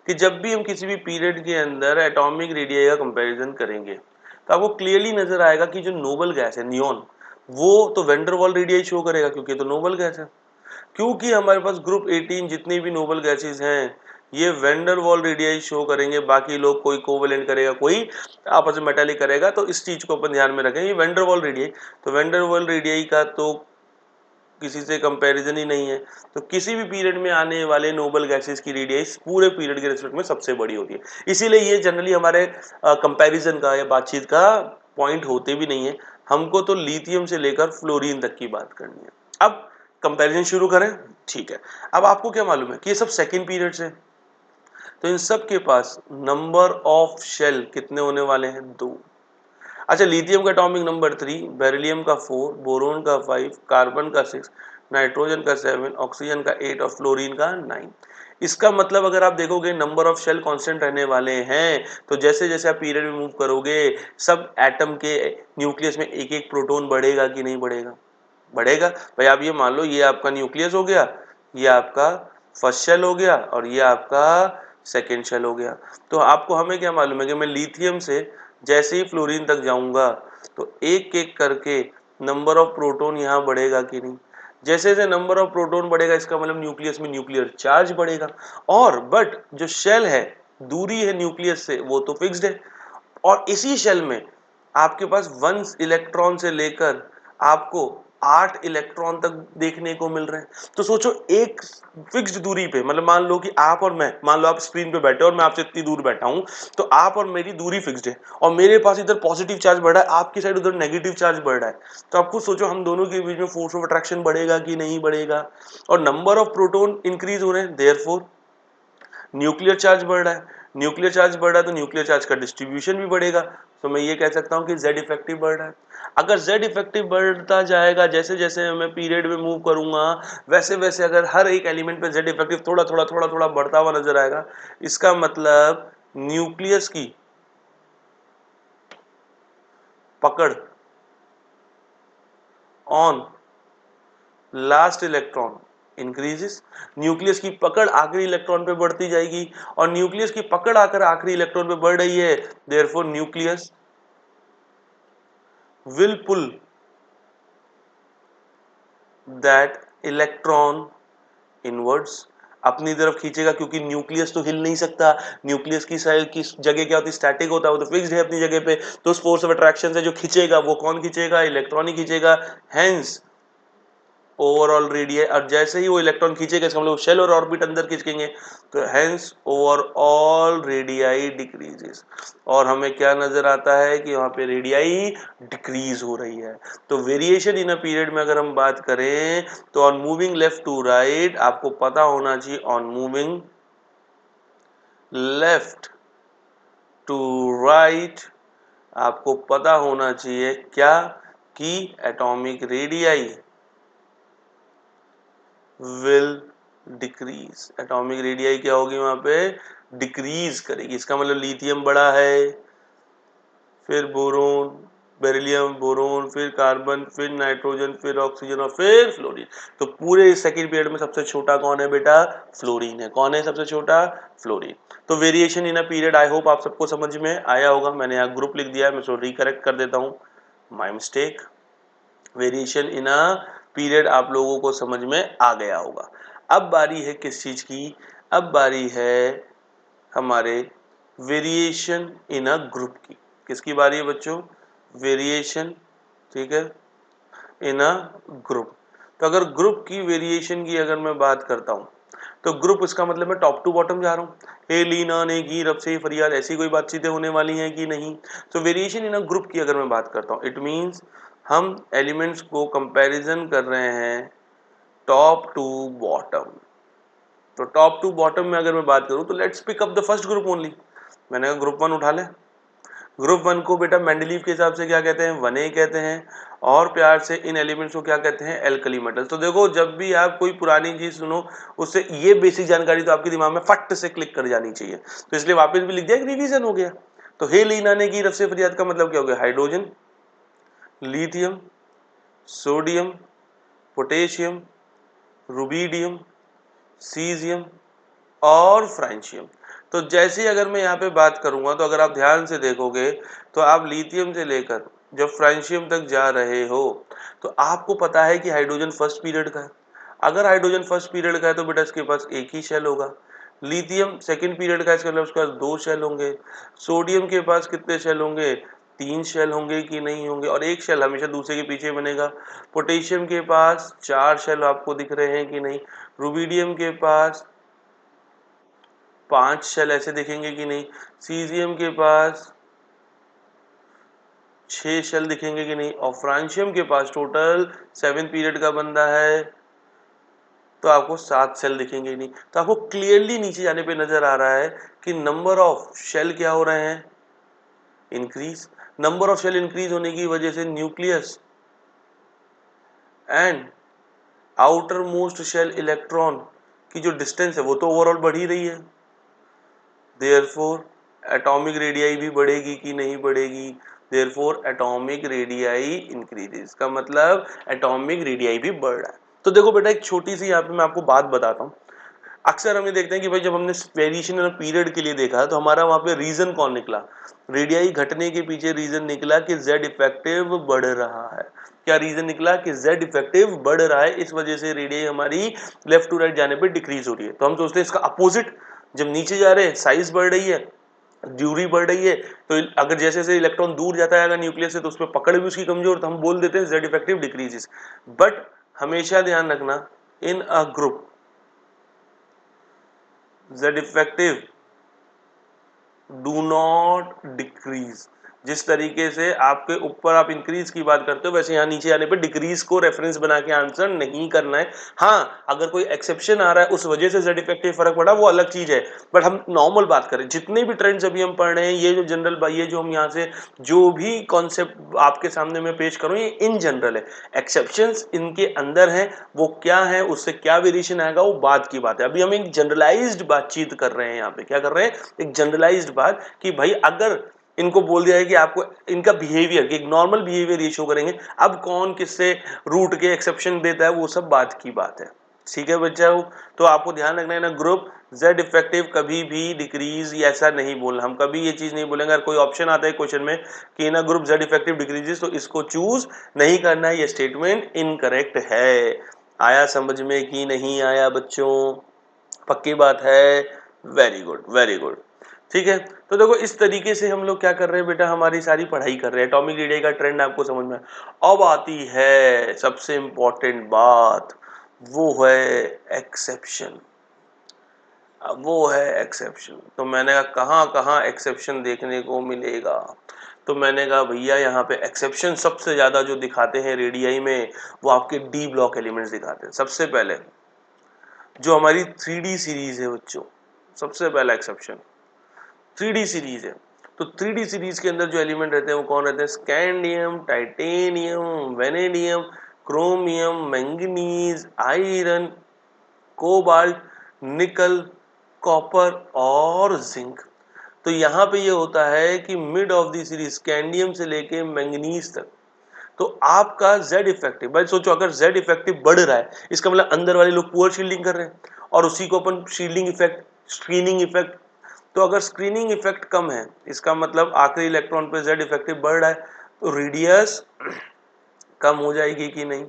कि जब भी हम किसी भी पीरियड के अंदर एटॉमिक रेडियाई का कंपैरिजन करेंगे तो आपको क्लियरली नजर आएगा कि जो नोबल गैस है नियॉन, वो तो वैन डर वाल रेडियाई शो करेगा क्योंकि तो नोबल गैस है। क्योंकि हमारे पास ग्रुप 18 जितनी भी नोबल गैसेस हैं ये वैन डर वाल रेडियाई शो करेंगे, बाकी लोग कोई कोवेलेंट करेगा, कोई आपस में मेटालिक करेगा। तो इस चीज को अपन ध्यान में रखें, ये वैन डर वाल रेडियाई, तो वैन डर वाल रेडियाई का तो किसी से कंपैरिजन ही नहीं है। तो किसी भी पीरियड में आने वाले नोबल गैसेस की रेडियाई पूरे पीरियड के रिस्पेक्ट में सबसे बड़ी होती है। इसीलिए ये जनरली हमारे कंपैरिजन का या बातचीत का पॉइंट होते भी नहीं है। हमको तो लिथियम से लेकर फ्लोरीन तक की बात करनी है। अब कंपैरिजन शुरू करें, ठीक है। अब आपको क्या मालूम है कि ये सब सेकेंड पीरियड से, तो इन सब के पास नंबर ऑफ शेल कितने होने वाले हैं? 2। अच्छा, लिथियम का एटॉमिक नंबर 3, बेरिलियम का 4, बोरोन का 5, कार्बन का 6, नाइट्रोजन का 7, ऑक्सीजन का 8 और फ्लोरीन का 9। इसका मतलब अगर आप देखोगे नंबर ऑफ शेल कांस्टेंट रहने वाले हैं, तो जैसे जैसे आप पीरियड में मूव करोगे सब एटम के न्यूक्लियस में एक एक प्रोटॉन बढ़ेगा कि नहीं बढ़ेगा? बढ़ेगा। भाई आप ये मान लो ये आपका न्यूक्लियस हो गया, ये आपका फर्स्ट शेल हो गया और ये आपका सेकेंड शेल हो गया। तो आपको हमें क्या मालूम है कि मैं लिथियम से जैसे ही फ्लोरीन तक जाऊंगा तो एक एक करके नंबर ऑफ प्रोटॉन यहाँ बढ़ेगा कि नहीं? जैसे जैसे नंबर ऑफ प्रोटॉन बढ़ेगा इसका मतलब न्यूक्लियस में न्यूक्लियर चार्ज बढ़ेगा। और बट जो शेल है, दूरी है न्यूक्लियस से, वो तो फिक्स्ड है। और इसी शेल में आपके पास 1 इलेक्ट्रॉन से लेकर आपको 8 इलेक्ट्रॉन तक देखने को मिल रहे हैं। तो सोचो एक फिक्स्ड दूरी पे, मतलब मान लो कि आप और मैं, मान लो आप स्क्रीन पे बैठे और मैं आपसे इतनी दूर बैठा हूं, तो आप और मेरी दूरी फिक्स्ड है और मेरे पास इधर पॉजिटिव चार्ज बढ़ रहा है, आपकी साइड उधर नेगेटिव चार्ज बढ़ रहा है। तो आप खुद सोचो हम दोनों के बीच में फोर्स ऑफ अट्रैक्शन बढ़ेगा कि नहीं बढ़ेगा? और नंबर ऑफ प्रोटॉन इंक्रीज हो रहे हैं, देयरफॉर न्यूक्लियर चार्ज बढ़ रहा है। न्यूक्लियर चार्ज बढ़ रहा है तो न्यूक्लियर चार्ज का डिस्ट्रीब्यूशन भी बढ़ेगा। तो मैं ये कह सकता हूं कि Z इफेक्टिव बढ़ रहा है। अगर Z इफेक्टिव बढ़ता जाएगा, जैसे जैसे मैं पीरियड में मूव करूंगा वैसे वैसे अगर हर एक एलिमेंट पे Z इफेक्टिव थोड़ा थोड़ा थोड़ा थोड़ा बढ़ता हुआ नजर आएगा, इसका मतलब न्यूक्लियस की पकड़ on last electron increases. Nucleus की पकड़ आखिरी इलेक्ट्रॉन पे बढ़ती जाएगी और न्यूक्लियस की पकड़ आकर आखिरी इलेक्ट्रॉन पे बढ़ रही है, therefore nucleus will pull that electron inwards, अपनी तरफ खींचेगा, क्योंकि न्यूक्लियस तो हिल नहीं सकता। न्यूक्लियस की साइड की जगह क्या होती है? स्टैटिक होता है, वो तो फिक्स्ड है अपनी जगह पे। तो उस फोर्स ऑफ अट्रैक्शन से जो खींचेगा वो कौन खींचेगा? इलेक्ट्रॉन ही खींचेगा। हेंस ओवरऑल रेडियस, और जैसे ही वो इलेक्ट्रॉन खींचेगा इसका मतलब शेल और ऑर्बिट अंदर खींचेंगे, तो हेंस ओवरऑल रेडियाई डिक्रीजेस। और हमें क्या नजर आता है कि वहां पे रेडियाई डिक्रीज हो रही है। तो वेरिएशन इन अ पीरियड में अगर हम बात करें तो on moving left to right आपको पता होना चाहिए, on moving left to right आपको पता होना चाहिए क्या? कि atomic radii will decrease. Atomic radii क्या होगी? वहां पे डिक्रीज करेगी। इसका मतलब लिथियम बड़ा है, फिर बोरोन, बेरिलियम, बोरोन, फिर कार्बन, फिर नाइट्रोजन, फिर ऑक्सीजन और फिर फ्लोरीन। तो पूरे सेकेंड पीरियड में सबसे छोटा कौन है बेटा? फ्लोरीन है। कौन है सबसे छोटा? फ्लोरीन। तो variation in a period I hope आप सबको समझ में आया होगा। मैंने यहाँ ग्रुप लिख दिया है, मैं उसको रिकरेक्ट कर देता हूँ, my mistake. Variation in a period आप लोगों को समझ में आ गया होगा। अब बारी है किस चीज की? अब बारी है हमारे वेरिएशन इन अ ग्रुप की। किसकी बारी है बच्चों? वेरिएशन, ठीक है, इन अ ग्रुप। तो अगर ग्रुप की वेरिएशन की अगर मैं बात करता हूँ तो ग्रुप इसका मतलब मैं टॉप टू बॉटम जा रहा हूँ, हे लीना ने की रब से फरियाद, ऐसी कोई बातचीतें होने वाली हैं कि नहीं। तो वेरिएशन इन अ ग्रुप की अगर मैं बात करता हूँ, इट मीन्स हम एलिमेंट्स को कंपैरिजन कर रहे हैं टॉप टू बॉटम। तो टॉप टू बॉटम में अगर मैं बात करूं तो let's pick up the first group only. मैंने कहा ग्रुप वन उठा ले। ग्रुप वन को बेटा मेंडलीव के हिसाब से क्या कहते हैं, 1A कहते हैं, और प्यार से इन एलिमेंट्स को क्या कहते हैं, एल्कली मेटल। तो देखो जब भी आप कोई पुरानी चीज सुनो उससे ये बेसिक जानकारी तो आपके दिमाग में फट से क्लिक कर जानी चाहिए। तो इसलिए वापस भी लिख दिया, रिवीजन हो गया। तो हे लीना ने की रब से फरियाद का मतलब क्या हो गया, hydrogen, lithium, sodium, potassium, rubidium, caesium और फ्रांशियम। तो जैसे अगर मैं यहाँ पे बात करूंगा तो अगर आप ध्यान से देखोगे तो आप लिथियम से लेकर जब फ्रांशियम तक जा रहे हो तो आपको पता है कि हाइड्रोजन फर्स्ट पीरियड का है। अगर हाइड्रोजन फर्स्ट पीरियड का है तो बेटा इसके पास एक ही शेल होगा। लिथियम सेकंड पीरियड का है, इसका मतलब उसके पास 2 शेल होंगे। सोडियम के पास कितने शेल होंगे, 3 शेल होंगे कि नहीं होंगे, और एक शेल हमेशा दूसरे के पीछे बनेगा। पोटेशियम के पास 4 शेल आपको दिख रहे हैं कि नहीं। रुबीडियम के पास 5 शेल ऐसे दिखेंगे कि नहीं। सीजियम के पास 6 शेल दिखेंगे कि नहीं, और फ्रांशियम के पास टोटल 7 पीरियड का बंदा है तो आपको 7 शेल दिखेंगे ही नहीं। तो आपको क्लियरली नीचे जाने पे नजर आ रहा है कि नंबर ऑफ शेल क्या हो रहे हैं, increase. Number of shell increase होने की वजह से nucleus and outer most shell electron की जो डिस्टेंस है वो तो ओवरऑल बढ़ ही रही है। देयरफॉर एटॉमिक रेडियाई भी बढ़ेगी कि नहीं बढ़ेगी, देयरफॉर एटॉमिक रेडियाई इंक्रीजेस, का मतलब एटॉमिक रेडियाई भी बढ़ रहा है। तो देखो बेटा एक छोटी सी यहाँ पे मैं आपको बात बताता हूँ। अक्सर हमें देखते हैं कि भाई जब हमने वेरिएशन इन पीरियड के लिए देखा तो हमारा वहां पे रीजन कौन निकला, रेडियाई घटने के पीछे रीजन निकला कि जेड इफेक्टिव बढ़ रहा है। क्या रीजन निकला कि जेड इफेक्टिव बढ़ रहा है, इस वजह से रेडियाई हमारी लेफ्ट टू राइट जाने पे डिक्रीज हो रही है। तो हम सोचते हैं इसका अपोजिट, जब नीचे जा रहे हैं साइज बढ़ रही है, ड्यूरी बढ़ रही है, तो अगर जैसे जैसे इलेक्ट्रॉन दूर जाता है अगर न्यूक्लियस से तो उस पर पकड़ भी उसकी कमजोर, तो हम बोल देते हैं जेड इफेक्टिव डिक्रीजेस। बट हमेशा ध्यान रखना in a group z effective do not decrease। जिस तरीके से आपके ऊपर आप इंक्रीज की बात करते हो वैसे यहाँ नीचे आने पे डिक्रीज को रेफरेंस बना के आंसर नहीं करना है। हाँ अगर कोई एक्सेप्शन आ रहा है उस वजह से जेड इफेक्टिव फर्क पड़ा वो अलग चीज है, बट हम नॉर्मल बात करें जितने भी ट्रेंड्स अभी हम पढ़ रहे हैं, ये जो जनरल ये जो हम यहाँ से जो भी कॉन्सेप्ट आपके सामने मैं पेश करूँ ये इन जनरल है। एक्सेप्शंस इनके अंदर हैं, वो क्या है उससे क्या वेरिएशन आएगा वो बात की बात है। अभी हम एक जनरलाइज्ड बातचीत कर रहे हैं, यहाँ पे क्या कर रहे हैं, एक जनरलाइज्ड बात कि भाई अगर इनको बोल दिया है कि आपको इनका बिहेवियर एक नॉर्मल बिहेवियर ये शो करेंगे, अब कौन किससे रूट के एक्सेप्शन देता है वो सब बात की बात है। ठीक है बच्चों, तो आपको ध्यान रखना है ना ग्रुप जेड इफेक्टिव कभी भी डिक्रीज ऐसा नहीं बोलना, हम कभी ये चीज नहीं बोलेंगे। अगर कोई ऑप्शन आता है क्वेश्चन में कि ना ग्रुप जेड इफेक्टिव डिक्रीजेस तो इसको चूज नहीं करना है, ये स्टेटमेंट इनकरेक्ट है। आया समझ में कि नहीं आया बच्चों, पक्की बात है, वेरी गुड वेरी गुड। ठीक है, तो देखो इस तरीके से हम लोग क्या कर रहे हैं बेटा, हमारी सारी पढ़ाई कर रहे हैं, एटॉमिक रेडियाई का ट्रेंड आपको समझ में। अब आती है सबसे इंपॉर्टेंट बात, वो है एक्सेप्शन। अब वो है एक्सेप्शन, तो मैंने कहा कहाँ कहाँ एक्सेप्शन देखने को मिलेगा, तो मैंने कहा भैया यहाँ पे एक्सेप्शन सबसे ज्यादा जो दिखाते हैं रेडियाई में वो आपके डी ब्लॉक एलिमेंट्स दिखाते हैं। सबसे पहले जो हमारी 3D सीरीज है बच्चों, सबसे पहला एक्सेप्शन 3D सीरीज है। तो 3D सीरीज के अंदर जो एलिमेंट रहते हैं वो कौन रहते हैं, scandium, titanium, vanadium, chromium, manganese, iron, cobalt, निकल, कॉपर और जिंक। तो यहाँ पे ये होता है कि mid of the series scandium से लेके मैंगनीज तक, तो आपका जेड इफेक्टिव, भाई सोचो अगर जेड इफेक्टिव बढ़ रहा है इसका मतलब अंदर वाले लोग पुअर शील्डिंग कर रहे हैं, और उसी को अपन शील्डिंग इफेक्ट, स्क्रीनिंग इफेक्ट। तो अगर स्क्रीनिंग इफेक्ट कम है इसका मतलब आखिरी इलेक्ट्रॉन पे जेड इफेक्टिव बढ़ रहा है, तो रेडियस कम हो जाएगी कि नहीं,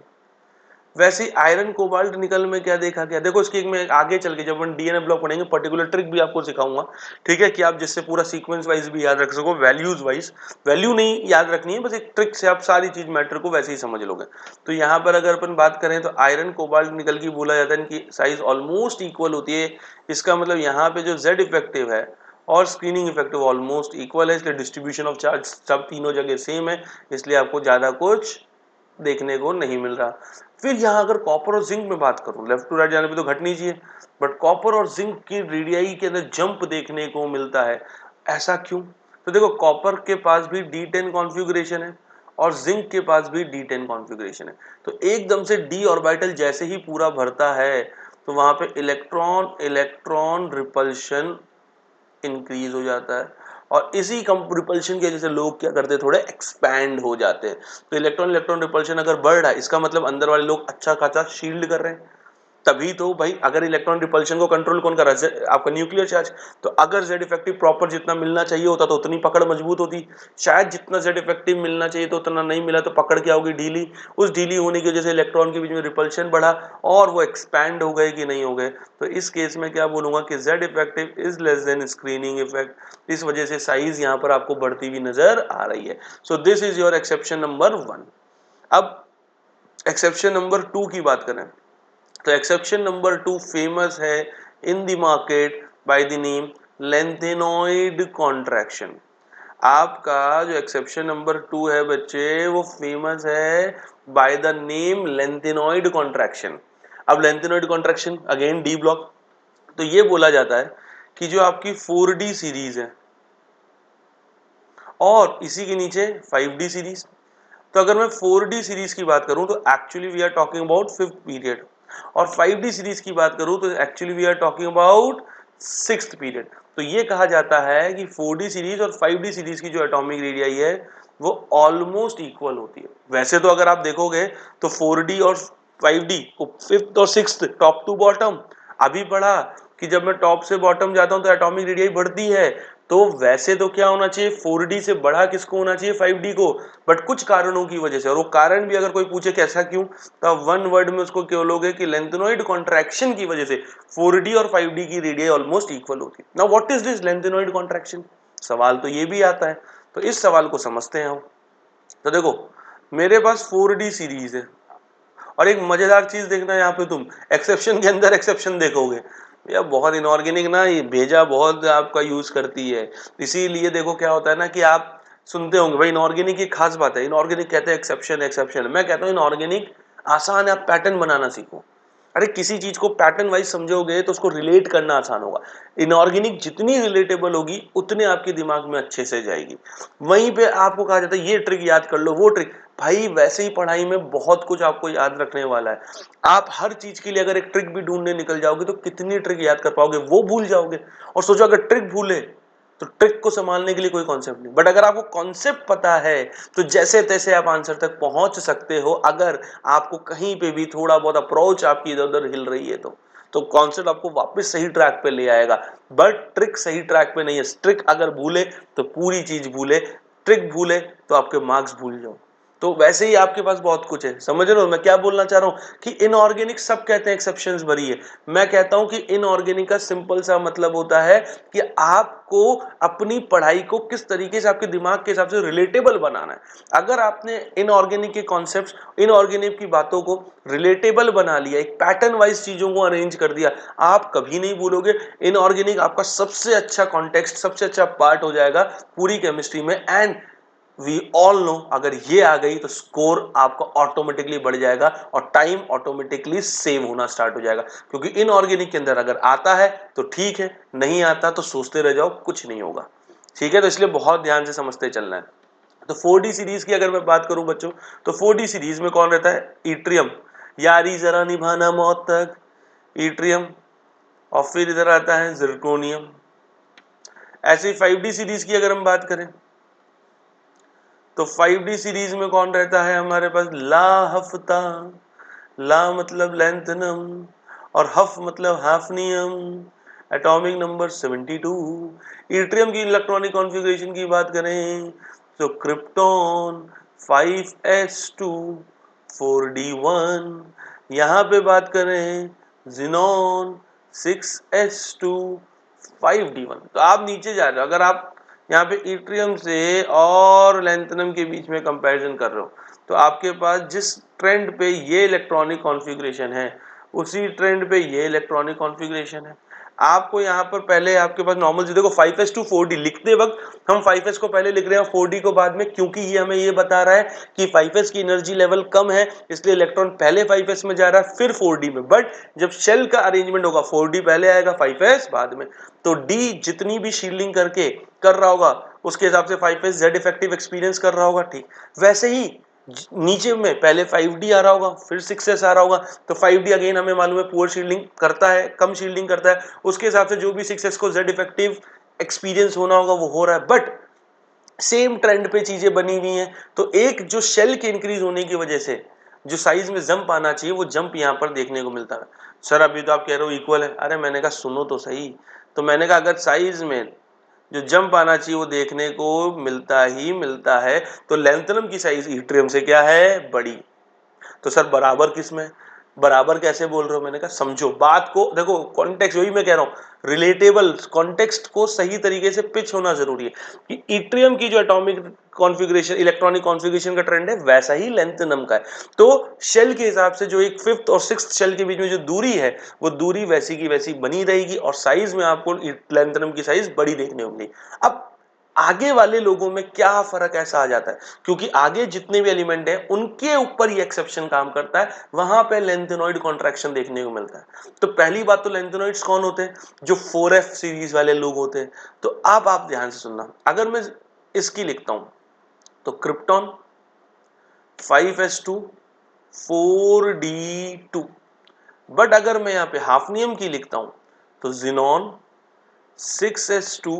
वैसे ही आयरन कोबाल्ट निकल में क्या देखा गया, देखो इसकी एक मैं आगे चल के जब हम डीएनए ब्लॉक पढ़ेंगे पर्टिकुलर ट्रिक भी आपको सिखाऊंगा, ठीक है, कि आप जिससे पूरा सीक्वेंस वाइज भी याद रख सको, वैल्यूज वाइज, वैल्यू नहीं याद रखनी है, बस एक ट्रिक से आप सारी चीज मैटर को वैसे ही समझ लोगे। तो यहाँ पर अगर अपन बात करें तो आयरन कोबाल्ट निकल की बोला जाता है इनकी साइज ऑलमोस्ट इक्वल होती है, इसका मतलब यहाँ पे जो जेड इफेक्टिव है और स्क्रीनिंग इफेक्टिव ऑलमोस्ट इक्वल है, इसलिए डिस्ट्रीब्यूशन ऑफ चार्ज सब तीनों जगह सेम है, इसलिए आपको ज्यादा कुछ देखने को नहीं मिल रहा। फिर यहाँ अगर कॉपर और जिंक में बात करूं, लेफ्ट टू राइट जाने पे तो घटनी चाहिए, बट कॉपर और जिंक की रेडियाई के अंदर जंप देखने को मिलता है, ऐसा क्यों? तो देखो कॉपर के पास भी D10 कॉन्फ़िगरेशन है और जिंक के पास भी D10 कॉन्फ़िगरेशन है, तो एकदम से d ऑर्बिटल जैसे ही पूरा भरता है तो वहां पे इलेक्ट्रॉन इलेक्ट्रॉन रिपल्शन इंक्रीज हो जाता है, और इसी रिपल्शन की वजह से लोग क्या करते हैं, थोड़े एक्सपैंड हो जाते हैं। तो इलेक्ट्रॉन इलेक्ट्रॉन रिपल्शन अगर बढ़ रहा है, इसका मतलब अंदर वाले लोग अच्छा खासा शील्ड कर रहे हैं, तभी तो भाई, अगर इलेक्ट्रॉन रिपल्शन को कंट्रोल कौन कर रहा है, आपका न्यूक्लियर चार्ज, तो अगर जेड इफेक्टिव प्रॉपर जितना मिलना चाहिए होता तो उतनी पकड़ मजबूत होती, शायद जितना जेड इफेक्टिव मिलना चाहिए तो उतना नहीं मिला, तो पकड़ क्या होगी, ढीली, उस ढीली होने की वजह से इलेक्ट्रॉन के बीच में रिपल्शन बढ़ा और वो एक्सपैंड हो गए कि नहीं हो गए। तो इस केस में क्या बोलूंगा कि Z effective is less than screening effect, इस वजह से साइज यहाँ पर आपको बढ़ती हुई नजर आ रही है। So this is your exception number 1। अब एक्सेप्शन नंबर 2 की बात करें तो एक्सेप्शन नंबर 2 फेमस है in the market bye the name lanthanoid contraction. आपका जो एक्सेप्शन नंबर 2 है बच्चे, वो फेमस है by the name lanthanoid contraction. अब lanthanoid contraction again D block, तो ये बोला जाता है कि जो आपकी 4D सीरीज है और इसी के नीचे 5D सीरीज, तो अगर मैं 4D सीरीज की बात करूं तो actually we are talking about 5th period, और 5D सीरीज की बात करूं तो actually we are talking about 6th period. तो ये कहा जाता है कि 4D सीरीज और 5D सीरीज की जो एटॉमिक रेडियाई है वो ऑलमोस्ट इक्वल होती है। वैसे तो अगर आप देखोगे तो 4D और 5D को 5th और 6th टॉप टू बॉटम, अभी पढ़ा कि जब मैं टॉप से बॉटम जाता हूं तो एटॉमिक रेडियाई बढ़ती है, तो वैसे तो क्या होना चाहिए, 4D से बड़ा किसको होना चाहिए, 5D को, बट कुछ कारणों की वजह से, और वो कारण भी अगर कोई पूछे कैसा क्यों, तो आप वन वर्ड में उसको क्यों लोगे कि लेंथेनॉइड कॉन्ट्रैक्शन की वजह से 4D और 5D की रेडियाई ऑलमोस्ट इक्वल होती है। Now what is this lanthanoid contraction, सवाल तो ये भी आता है, तो इस सवाल को समझते हैं हम। तो देखो मेरे पास 4D सीरीज है, और एक मजेदार चीज देखना यहाँ पे, तुम एक्सेप्शन के अंदर एक्सेप्शन देखोगे, भैया बहुत इनऑर्गेनिक ना, ये भेजा बहुत आपका यूज करती है, इसीलिए देखो क्या होता है ना कि आप सुनते होंगे भाई इनऑर्गेनिक की खास बात है, इनऑर्गेनिक कहते हैं एक्सेप्शन एक्सेप्शन, मैं कहता हूँ इनऑर्गेनिक आसान है, आप पैटर्न बनाना सीखो। अरे किसी चीज को पैटर्न वाइज समझोगे तो उसको रिलेट करना आसान होगा, इनऑर्गेनिक जितनी रिलेटेबल होगी उतने आपके दिमाग में अच्छे से जाएगी। वहीं पे आपको कहा जाता है ये ट्रिक याद कर लो वो ट्रिक, भाई वैसे ही पढ़ाई में बहुत कुछ आपको याद रखने वाला है, आप हर चीज के लिए अगर एक ट्रिक भी ढूंढने निकल जाओगे तो कितनी ट्रिक याद कर पाओगे, वो भूल जाओगे। और सोचो अगर ट्रिक भूले तो ट्रिक को संभालने के लिए कोई कॉन्सेप्ट नहीं, बट अगर आपको कॉन्सेप्ट पता है तो जैसे तैसे आप आंसर तक पहुंच सकते हो, अगर आपको कहीं पे भी थोड़ा बहुत अप्रोच आपकी इधर उधर हिल रही है तो कॉन्सेप्ट आपको वापस सही ट्रैक पे ले आएगा, बट ट्रिक सही ट्रैक पे नहीं है। ट्रिक अगर भूले तो पूरी चीज भूले, ट्रिक भूले तो आपके मार्क्स भूल जाओ। तो वैसे ही आपके पास बहुत कुछ है, समझ रहे हो मैं क्या बोलना चाह रहा हूं कि इनऑर्गेनिक सब कहते हैं एक्सेप्शंस भरी है, मैं कहता हूं कि इनऑर्गेनिक का सिंपल सा मतलब होता है कि आपको अपनी पढ़ाई को किस तरीके से आपके दिमाग के हिसाब से रिलेटेबल बनाना है। अगर आपने इनऑर्गेनिक के कॉन्सेप्ट्स, इनऑर्गेनिक की बातों को रिलेटेबल बना लिया, एक पैटर्न वाइज चीजों को अरेंज कर दिया, आप कभी नहीं भूलोगे। इनऑर्गेनिक आपका सबसे अच्छा कॉन्टेक्स्ट, सबसे अच्छा पार्ट हो जाएगा पूरी केमिस्ट्री में, एंड वी ऑल नो अगर ये आ गई तो स्कोर आपका ऑटोमेटिकली बढ़ जाएगा और टाइम ऑटोमेटिकली सेव होना स्टार्ट हो जाएगा, क्योंकि इनऑर्गेनिक के अंदर अगर आता है तो ठीक है, नहीं आता तो सोचते रह जाओ, कुछ नहीं होगा। ठीक है, तो इसलिए बहुत ध्यान से समझते चलना है। तो 4D सीरीज की अगर मैं बात करूं बच्चों, तो 4D सीरीज में कौन रहता है, इट्रियम, यारी जरा निभाना मौत तक, इट्रियम, और फिर इधर आता है जिरकोनियम। ऐसे ही 5D सीरीज की अगर हम बात करें तो 5D सीरीज में कौन रहता है हमारे पास, ला हफ्ता, ला मतलब लेंथनम और हफ मतलब हाफनियम, एटॉमिक नंबर 72। इट्रियम की इलेक्ट्रॉनिक कॉन्फ़िगरेशन की बात करें तो क्रिप्टॉन 5s2 4d1, यहाँ पे बात कर रहे हैं जिनॉन 6s2 5d1। तो आप नीचे जा रहे हो, अगर आप यहाँ पे इट्रियम से और लैंथनम के बीच में कंपैरिजन कर रहे हो तो आपके पास जिस ट्रेंड पे ये इलेक्ट्रॉनिक कॉन्फ़िगरेशन है उसी ट्रेंड पे ये इलेक्ट्रॉनिक कॉन्फ़िगरेशन है। आपको यहाँ पर पहले आपके पास नॉर्मल देखो 5s2 4d लिखते वक्त हम 5s को पहले लिख रहे हैं 4d को बाद में, क्योंकि ये हमें ये बता रहा है कि 5s की एनर्जी लेवल कम है इसलिए इलेक्ट्रॉन पहले 5s में जा रहा है फिर 4d में। बट जब शेल का अरेंजमेंट होगा 4d पहले आएगा 5s बाद में, तो d जितनी भी शील्डिंग करके कर रहा होगा उसके हिसाब से 5s जेड इफेक्टिव एक्सपीरियंस कर रहा होगा। ठीक वैसे ही नीचे में पहले 5d आ रहा होगा फिर 6s आ रहा होगा, तो 5d अगेन हमें मालूम है पुअर शील्डिंग करता है, कम शील्डिंग करता है, उसके हिसाब से जो भी 6s को जेड इफेक्टिव एक्सपीरियंस होना होगा वो हो रहा है। बट सेम ट्रेंड पे चीजें बनी हुई हैं, तो एक जो शेल के इंक्रीज होने की वजह से जो साइज में जंप आना चाहिए वो जंप यहाँ पर देखने को मिलता है। सर अभी तो आप कह रहे हो इक्वल है, अरे मैंने कहा सुनो तो सही, तो मैंने कहा अगर साइज में जो जंप आना चाहिए वो देखने को मिलता ही मिलता है तो लैंथनम की साइज इट्रियम से क्या है बड़ी। तो सर बराबर किस में, बराबर कैसे बोल रहे हो, मैंने कहा समझो बात को, देखो कॉन्टेक्स्ट, वही मैं कह रहा हूँ रिलेटेबल कॉन्टेक्स्ट को सही तरीके से पिच होना जरूरी है कि इट्रियम की जो एटॉमिक कॉन्फ़िगरेशन इलेक्ट्रॉनिक कॉन्फ़िगरेशन का ट्रेंड है वैसा ही लैंथनम का है। तो शेल के हिसाब से जो एक फिफ्थ और सिक्स्थ शेल के बीच में जो दूरी है वो दूरी वैसी की वैसी बनी रहेगी और साइज में आपको लैंथनम की साइज बड़ी देखने को मिलेगी। अब आगे वाले लोगों में क्या फर्क ऐसा आ जाता है, क्योंकि आगे जितने भी एलिमेंट हैं उनके ऊपर ये एक्सेप्शन काम करता है, वहां पे लेंथेनॉइड कॉन्ट्रैक्शन देखने को मिलता है। तो पहली बात तो लेंथेनॉइड्स कौन होते हैं, जो 4f सीरीज वाले लोग होते हैं। तो अब आप ध्यान से सुनना, अगर मैं इसकी लिखता हूं तो क्रिप्टॉन 5s2 4d2, बट अगर मैं यहां पे हाफनियम की लिखता हूं तो जिनॉन 6s2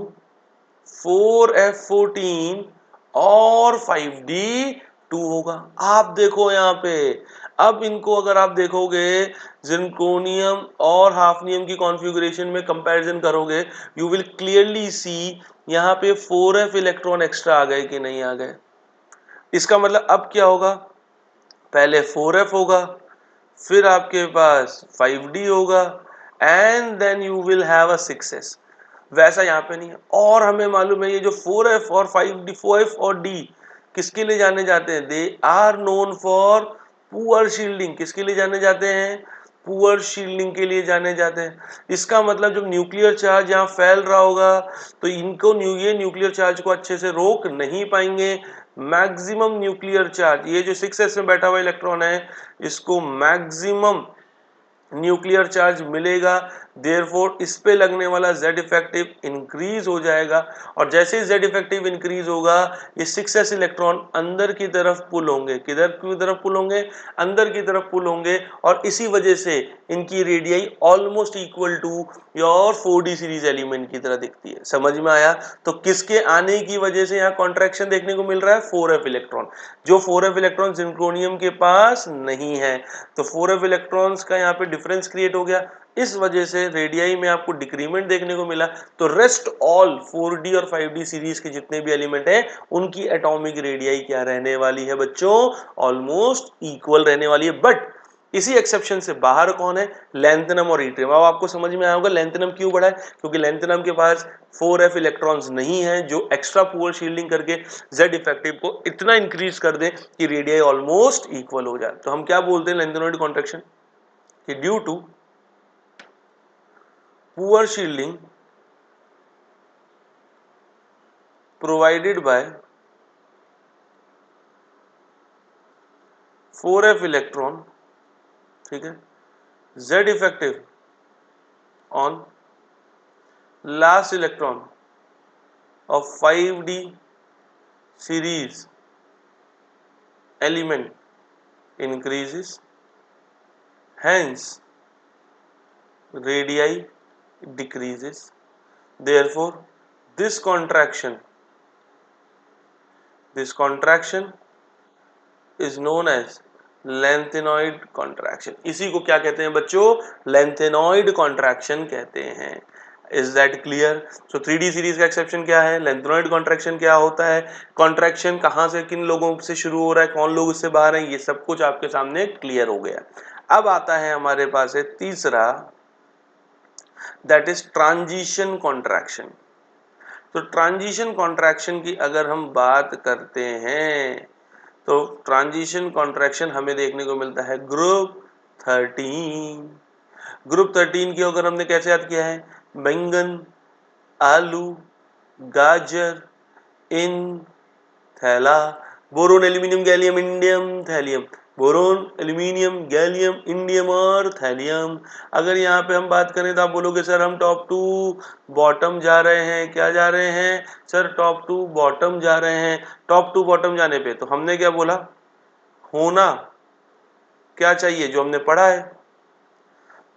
4f14 और 5d2 होगा। आप देखो यहाँ पे, अब इनको अगर आप देखोगे जिरकोनियम और हाफनियम की कॉन्फ़िगरेशन में कंपैरिजन करोगे यू विल क्लियरली सी यहाँ पे 4f इलेक्ट्रॉन एक्स्ट्रा आ गए कि नहीं आ गए। इसका मतलब अब क्या होगा, पहले 4f होगा फिर आपके पास 5d होगा and then you will have a 6s। वैसा यहाँ पे नहीं है, और हमें मालूम है ये जो 4f और 5d 4f और d किसके लिए जाने जाते हैं, they are known for poor shielding. किसके लिए जाने जाते हैं, पुअर शील्डिंग के लिए जाने जाते हैं। इसका मतलब जब न्यूक्लियर चार्ज यहाँ फैल रहा होगा तो इनको ये न्यूक्लियर चार्ज को अच्छे से रोक नहीं पाएंगे। मैक्सिमम न्यूक्लियर चार्ज, ये जो 6s में बैठा हुआ इलेक्ट्रॉन है इसको मैक्सिमम न्यूक्लियर चार्ज मिलेगा, देयरफॉर इस पे लगने वाला Z इफेक्टिव इंक्रीज हो जाएगा, और जैसे ही Z इफेक्टिव इंक्रीज होगा ये 6s इलेक्ट्रॉन अंदर की तरफ पुल होंगे। किधर की तरफ पुल होंगे, अंदर की तरफ पुल होंगे, और इसी वजह से इनकी radii almost equal to your 4d series element की तरह दिखती है। समझ में आया, तो किसके आने की वजह से यहाँ कॉन्ट्रैक्शन देखने को मिल रहा है, 4f इलेक्ट्रॉन, जो 4f इलेक्ट्रॉन जिरकोनियम के पास नहीं है। तो 4f इलेक्ट्रॉन्स का यहाँ पे डिफरेंस क्रिएट हो गया, इस वजह से रेडियाई में आपको डिक्रीमेंट देखने को मिला। तो रेस्ट ऑल 4d और 5d सीरीज के जितने भी एलिमेंट हैं उनकी एटॉमिक रेडियाई क्या रहने वाली है बच्चों, ऑलमोस्ट इक्वल रहने वाली है। बट इसी एक्सेप्शन से बाहर कौन है, लैंथनम और इट्रियम। अब आपको समझ में आया होगा लैंथनम क्यों बढ़ा है, क्योंकि लैंथनम के पास 4f इलेक्ट्रॉन्स नहीं है जो एक्स्ट्रा पुअर शील्डिंग करके Z इफेक्टिव को इतना इंक्रीज कर दे कि रेडियाई ऑलमोस्ट इक्वल हो जाए। तो हम क्या बोलते हैं लैंथेनॉइड कॉन्ट्रैक्शन, कि due to poor shielding provided by 4f electron, ठीक है, Z effective on last electron of 5d series element increases, hence radii decreases, therefore this contraction is known as lengthenoid contraction। इसी को क्या कहते हैं बच्चों, lengthenoid contraction कहते हैं। Is that clear? So 3D series का एक्सेप्शन क्या है, लेंथेनॉइड कॉन्ट्रैक्शन क्या होता है, कॉन्ट्रैक्शन कहाँ से किन लोगों से शुरू हो रहा है, कौन लोग इससे बाहर हैं, ये सब कुछ आपके सामने क्लियर हो गया। अब आता है हमारे पास है तीसरा, दैट इज ट्रांजिशन कॉन्ट्रैक्शन। तो ट्रांजिशन कॉन्ट्रैक्शन की अगर हम बात करते हैं तो ट्रांजिशन कॉन्ट्रैक्शन हमें देखने को मिलता है ग्रुप 13। ग्रुप 13 की अगर हमने कैसे याद किया है, बैंगन, आलू, गाजर, इन, थैला, boron, aluminium, gallium, indium, thallium, boron, aluminium, gallium, indium और थैलियम। अगर यहाँ पे हम बात करें तो आप बोलोगे सर हम टॉप टू बॉटम जा रहे हैं, क्या जा रहे हैं सर, टॉप टू बॉटम जा रहे हैं। टॉप टू बॉटम जाने पे तो हमने क्या बोला, होना क्या चाहिए, जो हमने पढ़ा है।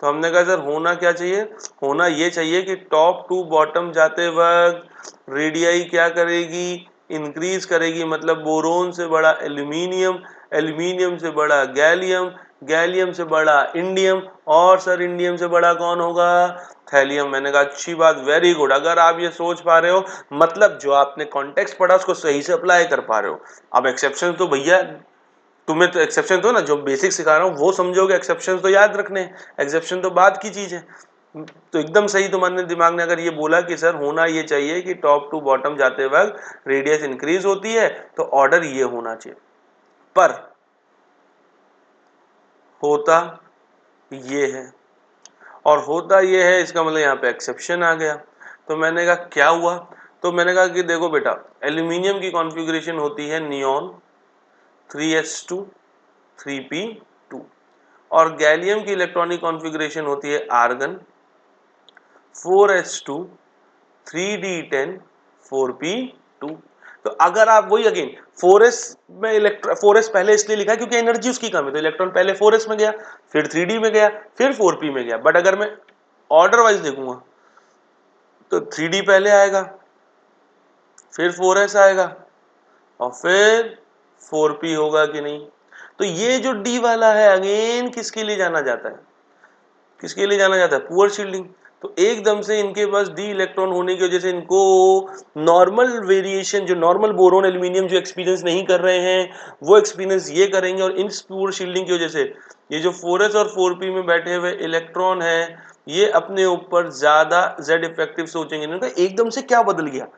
तो हमने कहा सर होना क्या चाहिए, होना ये चाहिए कि टॉप टू बॉटम जाते वक्त रेडियाई क्या करेगी, इंक्रीज करेगी, मतलब बोरोन से बड़ा एल्यूमिनियम, एल्यूमिनियम से बड़ा गैलियम, गैलियम से बड़ा इंडियम, और सर इंडियम से बड़ा कौन होगा, थैलियम। मैंने कहा अच्छी बात, वेरी गुड। अगर आप ये सोच पा रहे हो मतलब जो आपने कॉन्टेक्स्ट पढ़ा उसको सही से अप्लाई कर पा रहे हो। अब एक्सेप्शन तो भैया तुम्हें तो एक्सेप्शन तो ना जो बेसिक सिखा रहा हूँ वो समझोगे, एक्सेप्शन तो याद रखने हैं, एक्सेप्शन तो बात की चीज है। तो एकदम सही तुम्हारे दिमाग ने अगर ये बोला कि सर होना ये चाहिए कि टॉप टू बॉटम जाते वक्त रेडियस इंक्रीज होती है तो ऑर्डर ये होना चाहिए, पर होता ये है, और होता ये है इसका मतलब यहाँ पे एक्सेप्शन आ गया। तो मैंने कहा क्या हुआ, तो मैंने कहा कि देखो बेटा एल्यूमिनियम की कॉन्फ़िगरेशन होती है नियॉन 3s2 3p2, और गैलियम की इलेक्ट्रॉनिक कॉन्फ़िगरेशन होती है आर्गन 4s2 3d10 4p2। तो अगर आप वही अगेन 4s में 4s पहले इसलिए लिखा है क्योंकि एनर्जी उसकी कम है, तो इलेक्ट्रॉन पहले 4s में गया, फिर 3d में गया, फिर 4p में गया। बट अगर मैं ऑर्डर वाइज देखूंगा तो 3d पहले आएगा, फिर 4s आएगा, और फिर 4p होगा कि नहीं। तो ये जो d वाला है अगेन किसके लिए जाना जाता है, किसके लिए जाना जाता है, पुअर शील्डिंग। तो एकदम से इनके पास डी इलेक्ट्रॉन होने की वजह से इनको नॉर्मल वेरिएशन, जो नॉर्मल बोरोन एल्यूमिनियम जो एक्सपीरियंस नहीं कर रहे हैं वो एक्सपीरियंस ये करेंगे, और इन पुअर शील्डिंग की वजह से ये जो 4s और 4p में बैठे हुए इलेक्ट्रॉन है ये अपने ऊपर ज्यादा जेड इफेक्टिव सोचेंगे। इनका एकदम से क्या बदल गया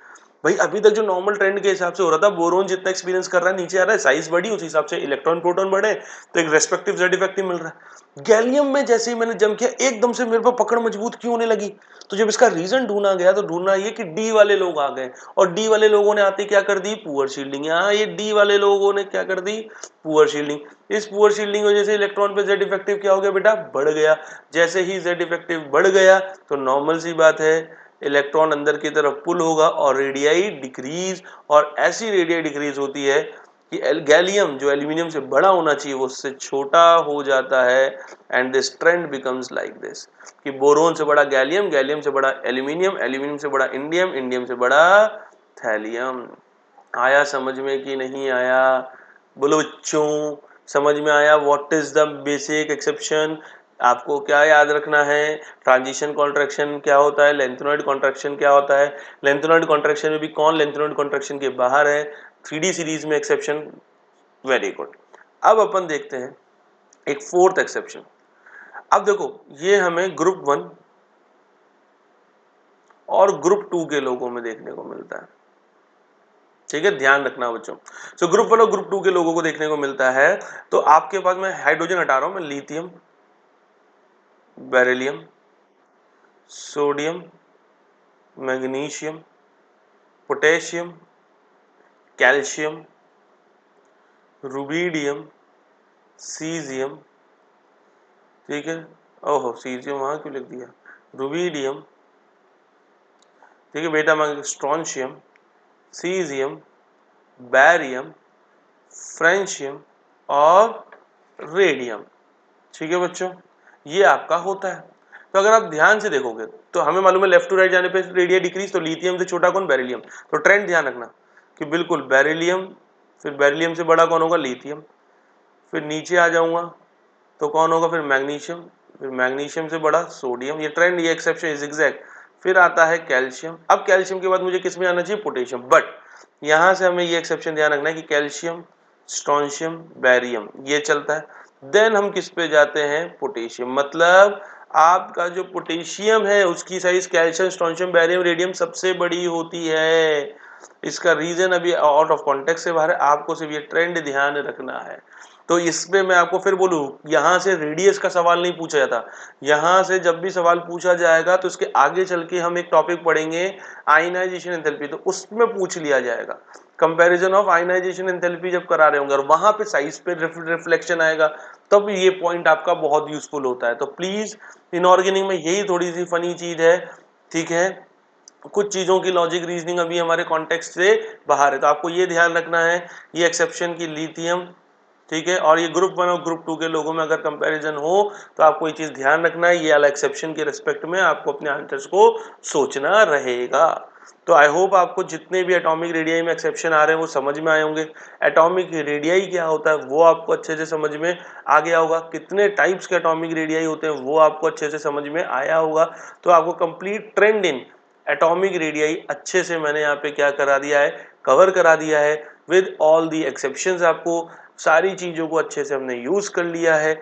भाई, अभी तक जो नॉर्मल ट्रेंड के हिसाब से हो रहा था बोरोन जितना एक्सपीरियंस कर रहा है नीचे आ रहा है, साइज बढ़ी उस हिसाब से इलेक्ट्रॉन प्रोटॉन बढ़े तो एक रेस्पेक्टिव जेड इफेक्टिव मिल रहा है। गैलियम में जैसे ही मैंने जम किया एकदम से मेरे पर पकड़ मजबूत क्यों होने लगी, तो जब इसका रीजन ढूंढा गया तो ढूंढना ये कि डी वाले लोग आ गए, और डी वाले लोगों ने आते क्या कर दी, पुअर शील्डिंग। यहाँ ये डी वाले लोगों ने क्या कर दी, पुअर शील्डिंग। इस पुअर शील्डिंग की वजह से इलेक्ट्रॉन पे जेड इफेक्टिव क्या हो गया बेटा, बढ़ गया। जैसे ही जेड इफेक्टिव बढ़ गया तो नॉर्मल सी बात है इलेक्ट्रॉन अंदर की तरफ पुल होगा और रेडियाई डिक्रीज, और ऐसी रेडियाई डिक्रीज होती है कि गैलियम जो एल्यूमिनियम से बड़ा होना चाहिए वो उससे छोटा हो जाता है। And this trend becomes like this कि बोरोन से बड़ा गैलियम, गैलियम से बड़ा एल्यूमिनियम, एल्यूमिनियम से बड़ा इंडियम, इंडियम से बड़ा थैलियम। आया समझ में कि नहीं आया, बोलो बच्चों समझ में आया। What is the basic exception, आपको क्या याद रखना है, ट्रांजिशन कॉन्ट्रैक्शन क्या होता है, लेंथेनॉइड कॉन्ट्रैक्शन क्या होता है, लेंथेनॉइड कॉन्ट्रैक्शन में भी कौन लेंथेनॉइड कॉन्ट्रैक्शन के बाहर है, 3D सीरीज में एक्सेप्शन। Very good. अब अपन देखते हैं एक फोर्थ एक्सेप्शन। अब देखो ये हमें ग्रुप 1 और ग्रुप 2 के लोगों में देखने को मिलता है, ठीक है, ध्यान रखना बच्चों। सो ग्रुप 1 और ग्रुप 2 के लोगों को देखने को मिलता है। तो आपके पास मैं हाइड्रोजन हटा रहा हूं, मैं lithium, beryllium, sodium, magnesium, potassium, calcium, rubidium, caesium, ठीक है, ओहो सीजियम वहां क्यों लिख दिया, रुबीडियम, ठीक है बेटा, मैं स्ट्रॉन्शियम, सीजियम, बैरियम, फ्रेंशियम और रेडियम, ठीक है बच्चों, ये आपका होता है। तो अगर आप ध्यान से देखोगे तो हमें मालूम है लेफ्ट टू राइट जाने पे रेडिया डिक्रीज, तो लिथियम से छोटा कौन, बेरिलियम। तो ट्रेंड ध्यान रखना कि बिल्कुल बेरिलियम, फिर बेरिलियम से बड़ा कौन होगा, लिथियम, फिर नीचे आ जाऊंगा तो कौन होगा, फिर मैग्नीशियम, फिर मैग्नीशियम से बड़ा सोडियम। ये ट्रेंड, ये एक्सेप्शन, जिगजैग फिर आता है कैल्शियम। अब कैल्शियम के बाद मुझे किस में आना चाहिए, पोटेशियम, बट यहां से हमें ये एक्सेप्शन ध्यान रखना है कि कैल्शियम, स्ट्रोंशियम, बैरियम ये चलता है। देन हम किस पे जाते हैं, पोटेशियम, मतलब आपका जो पोटेशियम है उसकी size calcium, strontium, barium, radium सबसे बड़ी होती है। इसका रीजन अभी आउट ऑफ कॉन्टेक्स्ट से बाहर है, आपको सिर्फ ये ट्रेंड ध्यान रखना है। तो इसमें मैं आपको फिर बोलूं, यहां से रेडियस का सवाल नहीं पूछा जाता, यहां से जब भी सवाल पूछा जाएगा तो इसके आगे चल के हम एक टॉपिक पढ़ेंगे आयनाइजेशन एंथैल्पी, तो उसमें पूछ लिया जाएगा कंपैरिजन ऑफ आयनाइजेशन एंथैल्पी जब करा रहे होंगे, और वहां पे साइज पे रिफ्लेक्शन आएगा, तब ये पॉइंट आपका बहुत यूजफुल होता है। तो प्लीज इनऑर्गेनिक में यही थोड़ी सी फनी चीज है, ठीक है, कुछ चीजों की लॉजिक रीजनिंग अभी हमारे कॉन्टेक्स्ट से बाहर है, तो आपको ये ध्यान रखना है, ये एक्सेप्शन की लिथियम, ठीक है, और ये ग्रुप 1 और ग्रुप 2 के लोगों में अगर कंपैरिजन हो तो आपको ये चीज ध्यान रखना है, ये वाला एक्सेप्शन के रिस्पेक्ट में आपको अपने आंसर्स को सोचना रहेगा। तो आई होप आपको जितने भी एटॉमिक रेडियाई में एक्सेप्शन आ रहे हैं वो समझ में आए होंगे, एटॉमिक रेडियाई क्या होता है वो आपको अच्छे से समझ में आ गया होगा, कितने टाइप्स के एटॉमिक रेडियाई होते हैं वो आपको अच्छे से समझ में आया होगा। तो आपको complete trend in atomic radii अच्छे से मैंने यहाँ पे क्या करा दिया है, कवर करा दिया है विद ऑल दी एक्सेप्शंस, आपको सारी चीजों को अच्छे से हमने यूज कर लिया है,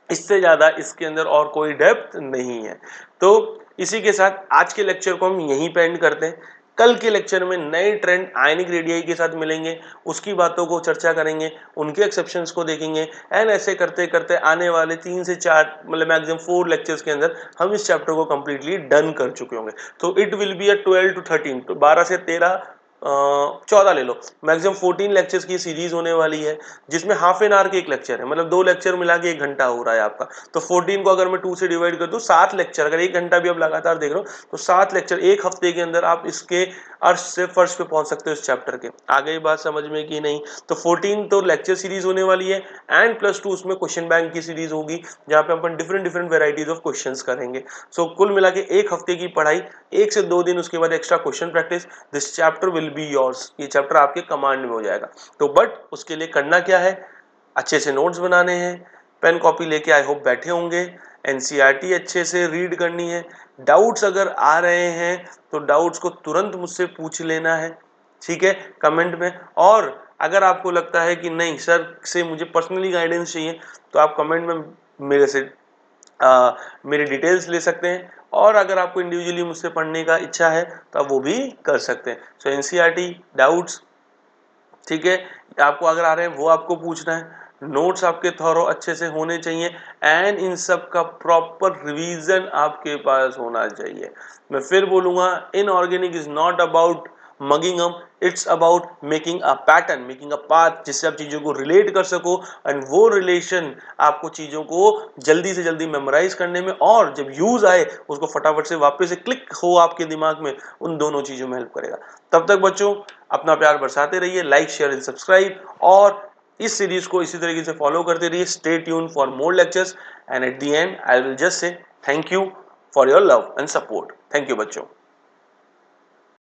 इससे ज्यादा इसके अंदर और कोई डेप्थ नहीं है। तो इसी के साथ आज के लेक्चर को हम यहीं पे एंड करते हैं, कल के लेक्चर में नए ट्रेंड आयनिक रेडियाई के साथ मिलेंगे, उसकी बातों को चर्चा करेंगे, उनके एक्सेप्शंस को देखेंगे, एंड ऐसे करते करते आने वाले 3 से 4 मतलब मैक्सिमम 4 लेक्चर्स के अंदर हम इस चैप्टर को कंप्लीटली डन कर चुके होंगे। तो it will be a 12 to 13, तो 12 से 13 14 ले लो, मैक्सिमम 14 लेक्चर्स की सीरीज होने वाली है, जिसमें हाफ एन आवर के एक लेक्चर है, मतलब 2 लेक्चर मिला के 1 घंटा हो रहा है आपका। तो 14 को अगर मैं 2 से डिवाइड कर दूं, 7 लेक्चर, अगर 1 घंटा भी आप लगातार देख रहे हो तो 7 लेक्चर एक हफ्ते के अंदर आप इसके अर्श से फर्श पे पहुंच सकते हो इस चैप्टर के। आगे बात समझ में कि नहीं? तो 14 तो लेक्चर सीरीज होने वाली है, एंड +2 उसमें क्वेश्चन बैंक की सीरीज होगी, जहां पे अपन different different varieties of questions करेंगे। सो कुल मिला के एक हफ्ते की पढ़ाई, 1 से 2 दिन उसके बाद extra question practice, this chapter will be yours, ये चैप्टर आपके कमांड में हो जाएगा। तो बट उसके लिए करना क्या है, अच्छे से नोट्स बनाने हैं, पेन कॉपी लेके आई होप बैठे होंगे, एनसीईआरटी अच्छे से रीड करनी है, डाउट्स अगर आ रहे हैं तो डाउट्स को तुरंत मुझसे पूछ लेना है, ठीक है, कमेंट में। और अगर आपको लगता है कि नहीं सर से मुझे पर्सनली गाइडेंस चाहिए, तो आप कमेंट में मेरे से मेरी डिटेल्स ले सकते हैं, और अगर आपको इंडिविजुअली मुझसे पढ़ने का इच्छा है तो आप वो भी कर सकते हैं। सो एनसीईआरटी डाउट्स, ठीक है, आपको अगर आ रहे हैं वो आपको पूछना है, नोट्स आपके थॉरो अच्छे से होने चाहिए, एंड इन सब का प्रॉपर रिवीजन आपके पास होना चाहिए। मैं फिर बोलूंगा, inorganic is not about mugging up, it's about making a pattern, making a path, जिससे आप चीजों को रिलेट कर सको, एंड वो रिलेशन आपको चीजों को जल्दी से जल्दी मेमोराइज करने में, और जब यूज आए उसको फटाफट से वापस से क्लिक हो आपके दिमाग में, उन दोनों चीजों में हेल्प करेगा। तब तक बच्चों अपना प्यार बरसाते रहिए, लाइक शेयर एंड सब्सक्राइब, और इस सीरीज को इसी तरीके से फॉलो करते रहिए। Stay tune for more lectures, and at the and I will just say thank you for your love and support. Thank you बच्चों।